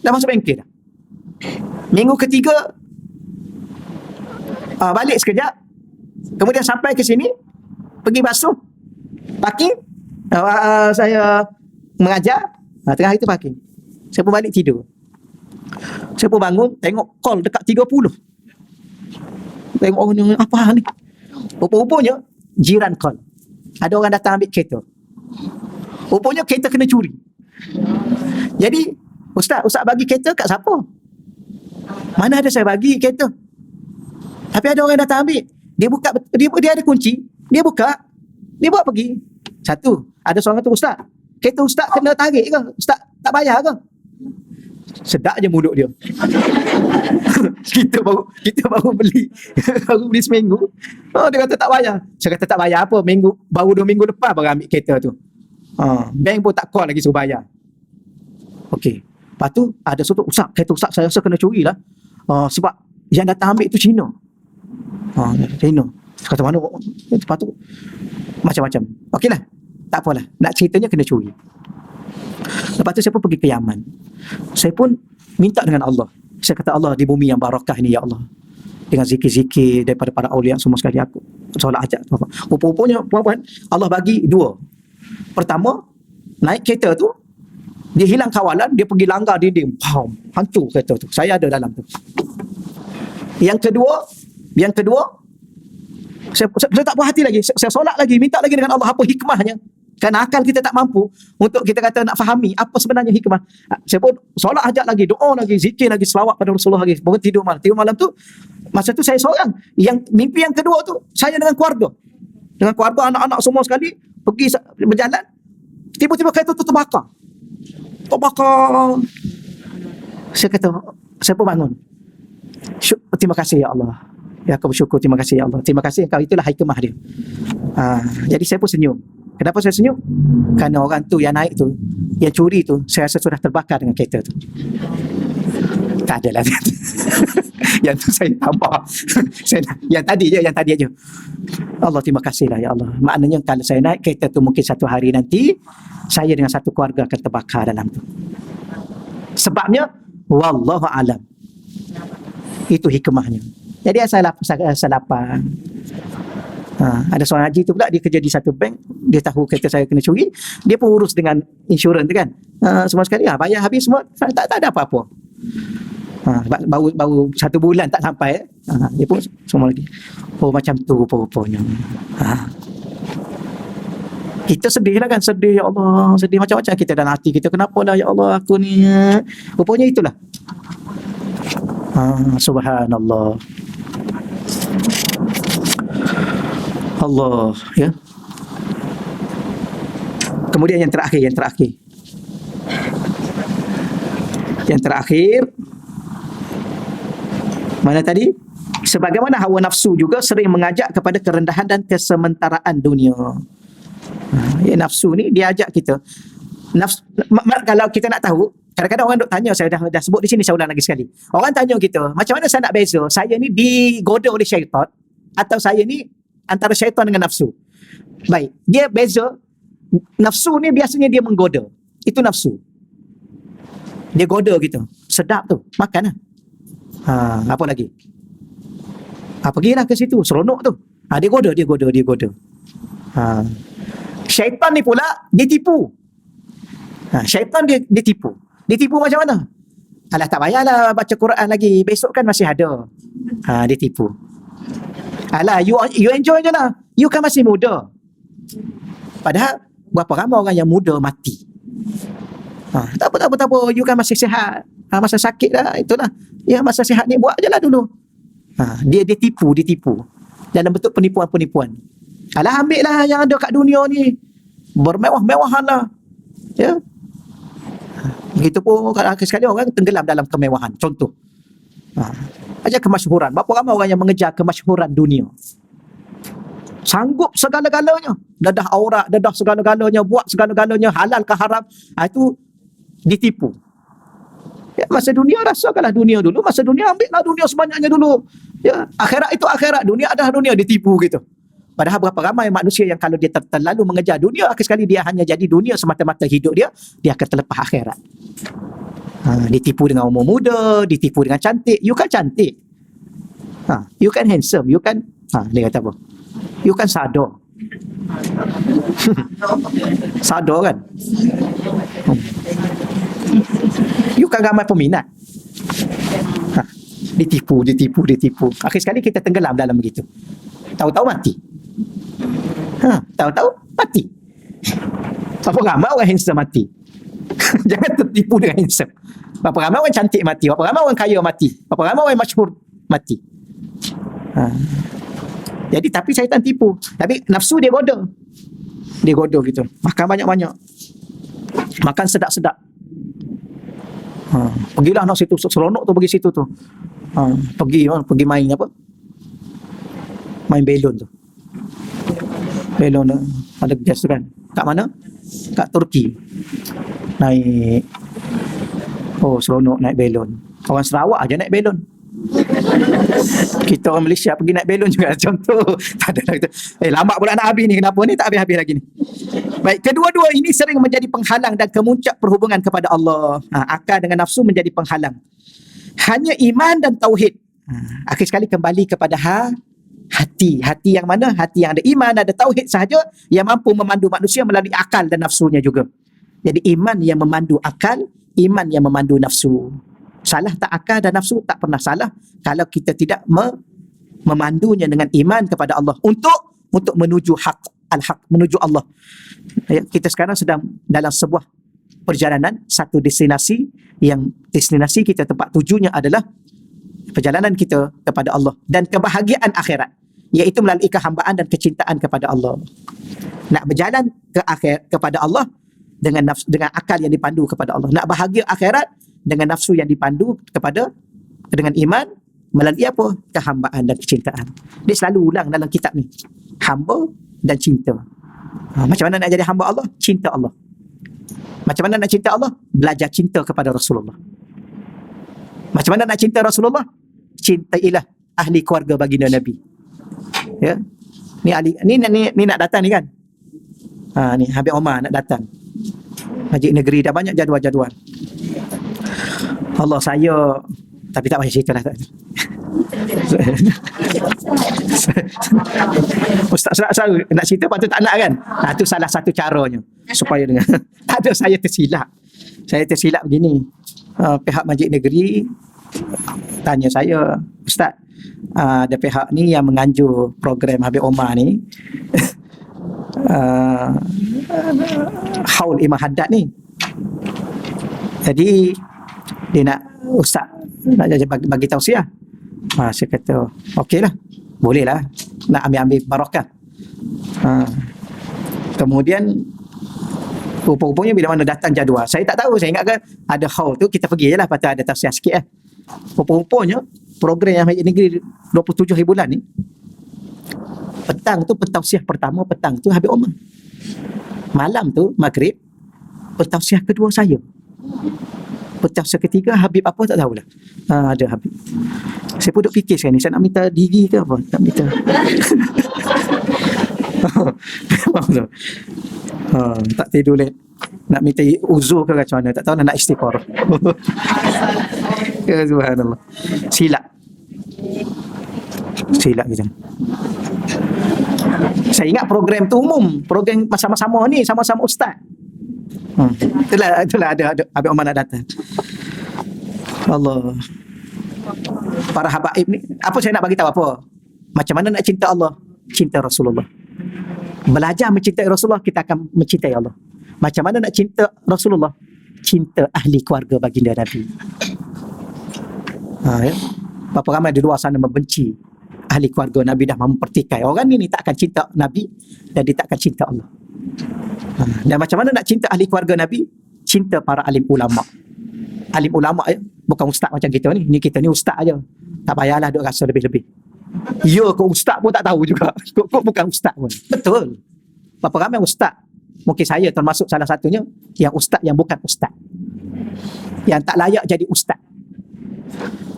Dah masuk bengkel dah. Minggu ketiga balik sekejap. Kemudian sampai ke sini, pergi basuh, parking, saya mengajar, tengah itu parking. Saya pun balik tidur. Saya pun bangun, tengok call dekat 30. Tengok orang ni, apa ni? Rupa-rupanya jiran call. Ada orang datang ambil kereta. Rupanya kereta kena curi. Jadi, Ustaz bagi kereta kat siapa? Mana ada saya bagi kereta? Tapi ada orang datang ambil. Dia ada kunci. Dia buka. Dia bawa pergi. Satu, ada seorang tu, Ustaz, kereta Ustaz kena tarik ke? Ustaz tak bayar ke? Sedap je mulut dia. kita baru beli seminggu. Dia kata tak bayar. Saya kata tak bayar apa? Baru 2 minggu lepas baru ambil kereta tu. Bank pun tak call lagi suruh bayar. Okey. Lepas tu ada satu, Ustaz, kereta Ustaz saya rasa kena curi lah. Sebab yang datang ambil tu Cina. Cina. Kata mana? Lepas tu macam-macam. Okeylah. Tak apalah. Nak ceritanya kena curi. Lepas tu saya pun pergi ke Yaman. Saya pun minta dengan Allah. Saya kata, Allah, di bumi yang barakah ini ya Allah, dengan zikir-zikir daripada para awliya semua sekali, aku solat hajat. Rupanya puan-puan, Allah bagi 2. Pertama, naik kereta tu, dia hilang kawalan, dia pergi langgar dinding. Hancur kereta tu. Saya ada dalam tu. Yang kedua, saya tak puas hati lagi. Saya solat lagi, minta lagi dengan Allah apa hikmahnya. Kerana akal kita tak mampu untuk kita kata nak fahami apa sebenarnya hikmah. Saya pun solat hajat lagi, doa lagi, zikir lagi, selawat pada Rasulullah lagi. Baru tidur malam tu, masa tu saya seorang. Yang mimpi yang kedua tu, saya dengan keluarga. Dengan keluarga, anak-anak semua sekali, pergi berjalan. Tiba-tiba kereta tu terbakar. Saya kata, saya pun bangun. Terima kasih ya Allah. Ya, aku bersyukur, terima kasih ya Allah. Terima kasih engkau, itulah hikmah dia. Jadi saya pun senyum. Kenapa saya senyum? Kerana orang tu yang naik tu, yang curi tu, saya rasa sudah terbakar dengan kereta tu. Tak adalah. Yang tu saya tambah. Yang tadi aja. Allah, terima kasih lah ya Allah. Maknanya kalau saya naik kereta tu, mungkin satu hari nanti saya dengan satu keluarga akan terbakar dalam tu. Sebabnya wallahu alam. Itu hikmahnya. Jadi asal lapang. Ada seorang haji tu pula, dia kerja di satu bank, dia tahu kereta saya kena curi, dia pun urus dengan insurans tu kan. Semua sekali bayar habis semua, tak ada apa-apa. Baru 1 bulan tak sampai. Dia pun semua lagi. Oh, macam tu rupa-rupanya. Kita sedih lah kan, sedih, ya Allah, sedih macam-macam kita dalam hati kita. Kenapalah ya Allah aku ni? Rupanya itulah. Subhanallah. Allah, ya. Kemudian yang terakhir. Yang terakhir mana tadi? Sebagaimana hawa nafsu juga sering mengajak kepada kerendahan dan kesementaraan dunia. Ya, nafsu ni dia ajak kita. Kalau kita nak tahu, kadang-kadang orang duk tanya, saya dah sebut di sini, saya ulang lagi sekali. Orang tanya kita, macam mana saya nak beza saya ni digoda oleh syaitan atau saya ni antara syaitan dengan nafsu. Baik, dia beza. Nafsu ni biasanya dia menggoda. Itu nafsu. Dia goda kita. Sedap tu, makan lah. Apa lagi? Pergilah ke situ, seronok tu. Dia goda. Syaitan ni pula dia tipu. Syaitan dia tipu. Dia tipu macam mana? Alah, tak payahlah baca Quran lagi, besok kan masih ada. Dia tipu. Alah, you enjoy je lah, you kan masih muda. Padahal berapa ramai orang yang muda mati. Tak apa, you kan masih sihat. Masa sakit lah, itulah. Ya, masa sihat ni buat je lah dulu. Dia tipu dalam bentuk penipuan-penipuan. Alah, ambil lah yang ada kat dunia ni, bermewah-mewahan lah, ya. Begitu pun sekali orang tenggelam dalam kemewahan. Contoh, aja kemasyhuran. Berapa ramai orang yang mengejar kemasyhuran dunia, sanggup segala-galanya, dedah aurat, dedah segala-galanya, buat segala-galanya, halal ke haram. Itu ditipu. Ya, masa dunia rasakanlah dunia dulu, masa dunia ambillah dunia sebanyaknya dulu. Ya, akhirat itu akhirat, dunia adalah dunia, ditipu gitu. Padahal berapa ramai manusia yang kalau dia terlalu mengejar dunia, akhir sekali dia hanya jadi dunia semata-mata hidup dia akan terlepas akhirat. Ditipu dengan umur muda, ditipu dengan cantik. You kan cantik. You kan handsome, you kan, dia kata apa? You kan sadar. Sadar kan? You kan ramai peminat. Ditipu. Akhir sekali kita tenggelam dalam begitu. Tahu-tahu mati. Tahu-tahu mati. Berapa ramai orang handsome mati? Jangan tertipu dengan handsome. Berapa ramai orang cantik mati? Berapa ramai orang kaya mati? Berapa ramai orang masyhur mati? Jadi tapi syaitan tipu. Tapi nafsu dia goda. Dia goda gitu. Makan banyak-banyak. Makan sedap-sedap. Pergilah nak situ, seronok tu pergi situ tu. Pergi main apa? Main belon tu. Belon ada gas tu kan. Kat mana? Kat Turki. Naik. Oh, seronok naik belon. Orang Sarawak aja naik belon. Kita orang Malaysia pergi naik belon juga contoh. Tak ada gitu. Lama pula nak habis ni, kenapa ni tak habis-habis lagi ni. Baik, kedua-dua ini sering menjadi penghalang dan kemuncak perhubungan kepada Allah. Akal dengan nafsu menjadi penghalang. Hanya iman dan tauhid. Akhir sekali kembali kepada hati. Hati yang mana? Hati yang ada iman, ada tauhid sahaja yang mampu memandu manusia melalui akal dan nafsunya juga. Jadi iman yang memandu akal, iman yang memandu nafsu. Salah tak akal dan nafsu? Tak pernah salah kalau kita tidak memandunya dengan iman kepada Allah untuk menuju al-haq, menuju Allah. Kita sekarang sedang dalam sebuah perjalanan, satu destinasi kita, tempat tujunya adalah perjalanan kita kepada Allah dan kebahagiaan akhirat, iaitu melalui kehambaan dan kecintaan kepada Allah. Nak berjalan kepada Allah dengan akal yang dipandu kepada Allah. Nak bahagia akhirat dengan nafsu yang dipandu dengan iman melalui apa? Kehambaan dan kecintaan. Dia selalu ulang dalam kitab ni. Hamba dan cinta. Macam mana nak jadi hamba Allah? Cinta Allah. Macam mana nak cinta Allah? Belajar cinta kepada Rasulullah. Macam mana nak cinta Rasulullah? Cintailah ahli keluarga baginda Nabi. Ya. Ni nak datang ni kan? Ni Habib Omar nak datang. Masjid Negeri dah banyak jadual-jadual. Allah, saya tapi tak payah cerita lah. Ustaz selalu nak cerita, patut tak nak kan? Itu salah satu caranya supaya dengar. Tak ada, saya tersilap begini. Pihak Masjid Negeri tanya saya, Ustaz, ada pihak ni yang menganjur program Habib Omar ni, haul imam haddad ni. Jadi dia nak Ustaz nak bagi tausiah. Saya kata okeylah, bolehlah, nak ambil barakah. Kemudian rupanya bila mana datang jadual, saya tak tahu, saya ingatkan ada haul tu kita pergi je lah, patut ada tausiah sikit Rupanya program yang Masjid Negeri 27 hari bulan ni, petang tu pentausiah pertama, petang tu Habib Omar, malam tu maghrib pentausiah kedua saya, pentausiah ketiga Habib apa tak tahulah. Ada Habib. Saya pun duk fikir sekarang ni, saya nak minta diri ke apa, nak minta tak tidur leh, nak minta uzur ke macam mana, tak tahu nak istighfar. Ya subhanallah, silap kita. Saya ingat program tu umum, program sama-sama ni, sama-sama ustaz. Itulah ada Habib Omar nak datang. Allah, para habaib ni, apa saya nak bagi tahu apa? Macam mana nak cinta Allah, cinta Rasulullah. Belajar mencintai Rasulullah, kita akan mencintai Allah. Macam mana nak cinta Rasulullah? Cinta ahli keluarga baginda Nabi. Ya. Berapa ramai di luar sana membenci ahli keluarga Nabi, dah mempertikai. Orang ni tak akan cinta Nabi dan dia tak akan cinta Allah. Dan macam mana nak cinta ahli keluarga Nabi? Cinta para alim ulama. Alim ulama ya, bukan ustaz macam kita ni. Ni kita ni ustaz aja. Tak payahlah duk rasa lebih-lebih. Ya, kau ustaz pun tak tahu juga. Kau bukan ustaz pun. Betul. Berapa ramai ustaz, mungkin saya termasuk salah satunya, yang ustaz yang bukan ustaz, yang tak layak jadi ustaz.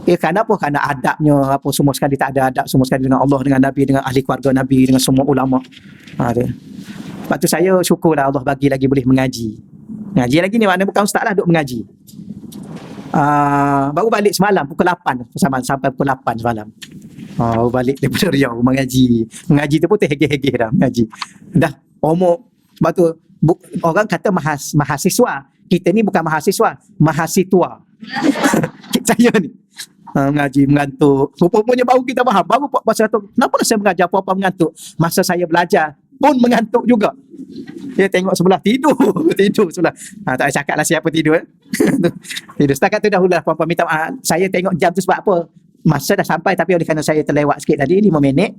Kenapa? Kerana adabnya apa semua sekali tak ada adab semua sekali dengan Allah, dengan Nabi, dengan ahli keluarga Nabi, dengan semua ulama. Sebab tu saya syukurlah Allah bagi lagi boleh mengaji. Ngaji lagi ni maknanya bukan ustaz lah, duk mengaji. Baru balik semalam pukul 8 sampai pukul 8 semalam. Balik daripada Riau mengaji. Mengaji tu pun terhegeh-hegeh dah mengaji. Dah umur. Sebab tu orang kata mahasiswa. Kita ni bukan mahasiswa, mahasiswa. Saya ni mengaji mengantuk. Rupanya baru kita faham. Baru pasal tu, kenapa saya mengajar apa-apa mengantuk? Masa saya belajar pun mengantuk juga. Dia tengok sebelah, tidur sebelah. Tak payah cakap lah siapa tidur. Tidur. Setakat tu dahululah puan-puan minta maaf. Saya tengok jam tu sebab apa? Masa dah sampai, tapi oleh kerana saya terlewat sikit tadi 5 minit,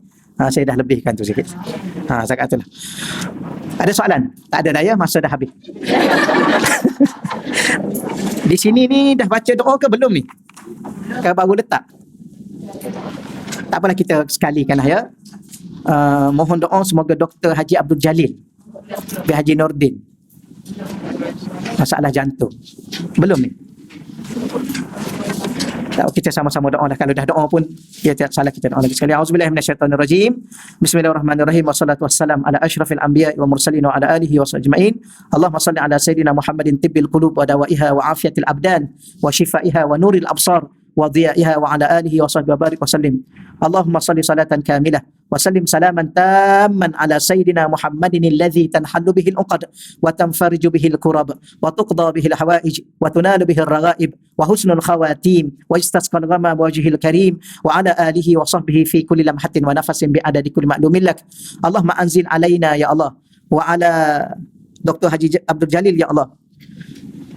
saya dah lebihkan tu sikit. Setakat tu lah. Ada soalan? Tak ada dah ya, masa dah habis. Di sini ni dah baca doa ke belum ni? Ke baru letak? Tak apalah, kita sekalikan lah ya. Mohon doa semoga Dr. Haji Abdul Jalil bin Haji Nordin, masalah jantung. Belum ni? Tak, kita sama-sama doa lah. Kalau dah doa pun ya tak salah, kita doa lagi sekali. Auzubillahi minasyaitonirrajim. Bismillahirrahmanirrahim. Wassalatu wassalam ala asyrafil anbiya'i wa mursalin wa ala alihi wa sahbihi ajma'in. Allahumma salli ala sayyidina Muhammadin tibbil qulub wa dawaiha wa afiyatil abdan wa shifaiha wa nuril absar wa dhiyaiha wa ala alihi wa sahbihi barik wa sallim. Allahumma salli salatan kamilah wa sallim salaman tamman ala sayyidina Muhammadin alladhi tanhallu bihi al-uqad wa tanfariju bihi al-kurab wa tuqda bihi al-hawaij wa tunalu bihi al-raghaib wa husnul khawatim wa istasqa al-ghama bi wajhihi al-karim wa ala alihi wa sahbihi fi kulli lamhatin wa nafasin bi adadi kulli ma'lumin lak. Allahumma anzil alaina ya Allah wa ala Dr. Haji Abdul Jalil ya Allah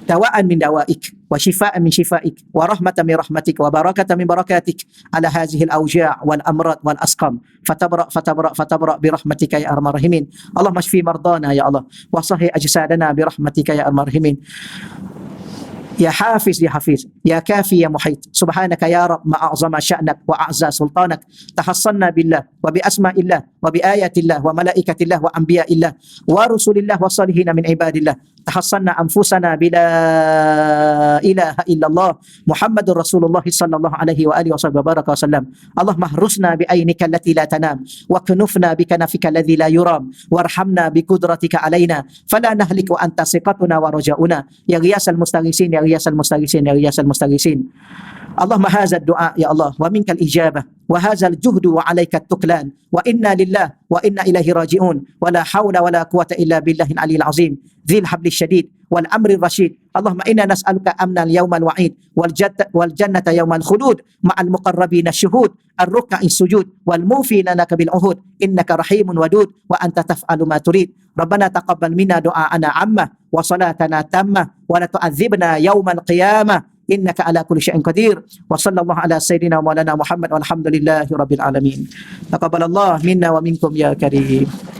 dawaan min dawaik wa shifaan min shifaik wa rahmatan min rahmatik wa barakatan min barakatik ala hadhihi al-awja' wal amrad wal asqam fatabra bi rahmatika ya arhamar rahimin. Allahumma shfi mardana ya Allah wa sahih ajsadana bi rahmatika ya arhamar rahimin. Ya Hafiz ya Hafiz, ya Kafi ya Muhit, subhanaka ya Rabb ma a'zama sya'nak wa a'za sultanak, tahassanna billah wa bi asma'illah wa bi ayatillah wa malaikatillah wa anbiya'illah wa rusulillah wa salihina min ibadillah, tahassanna anfusana bila ilaha illallah Muhammadur Rasulullah sallallahu alaihi wa alihi wa sahbihi baraka wa sallam. Allah mahrusna bi ainika allati la tanam wa kunufna bi kanafika alladhi la yuram warhamna bi qudratika alaina fala nahlik wa anta siqatuna wa raja'una ya ghiyasal mustaghisin ya riyasal mustaghisin ya riyasal mustaghisin. Allahumma hazad du'a ya Allah wa minkal ijabah وهذا الجهد وعليك التكلان وإنا لله وإنا إليه راجعون ولا حول ولا قوة إلا بالله العلي العظيم ذي الحبل الشديد والأمر الرشيد. اللهم إنا نسألك أمنا اليوم الوعيد والجنة يوم الخلود مع المقربين الشهود الركع السجود والموفين لك بالعهود إنك رحيم ودود وأنت تفعل ما تريد. ربنا تقبل منا دعاءنا عامة وصلاتنا تامة ولا تعذبنا يوم القيامة إنك على كل شيء قدير. وصلى الله على سيدنا ومولانا محمد والحمد لله رب العالمين. تقبل الله منا ومنكم يا كريم.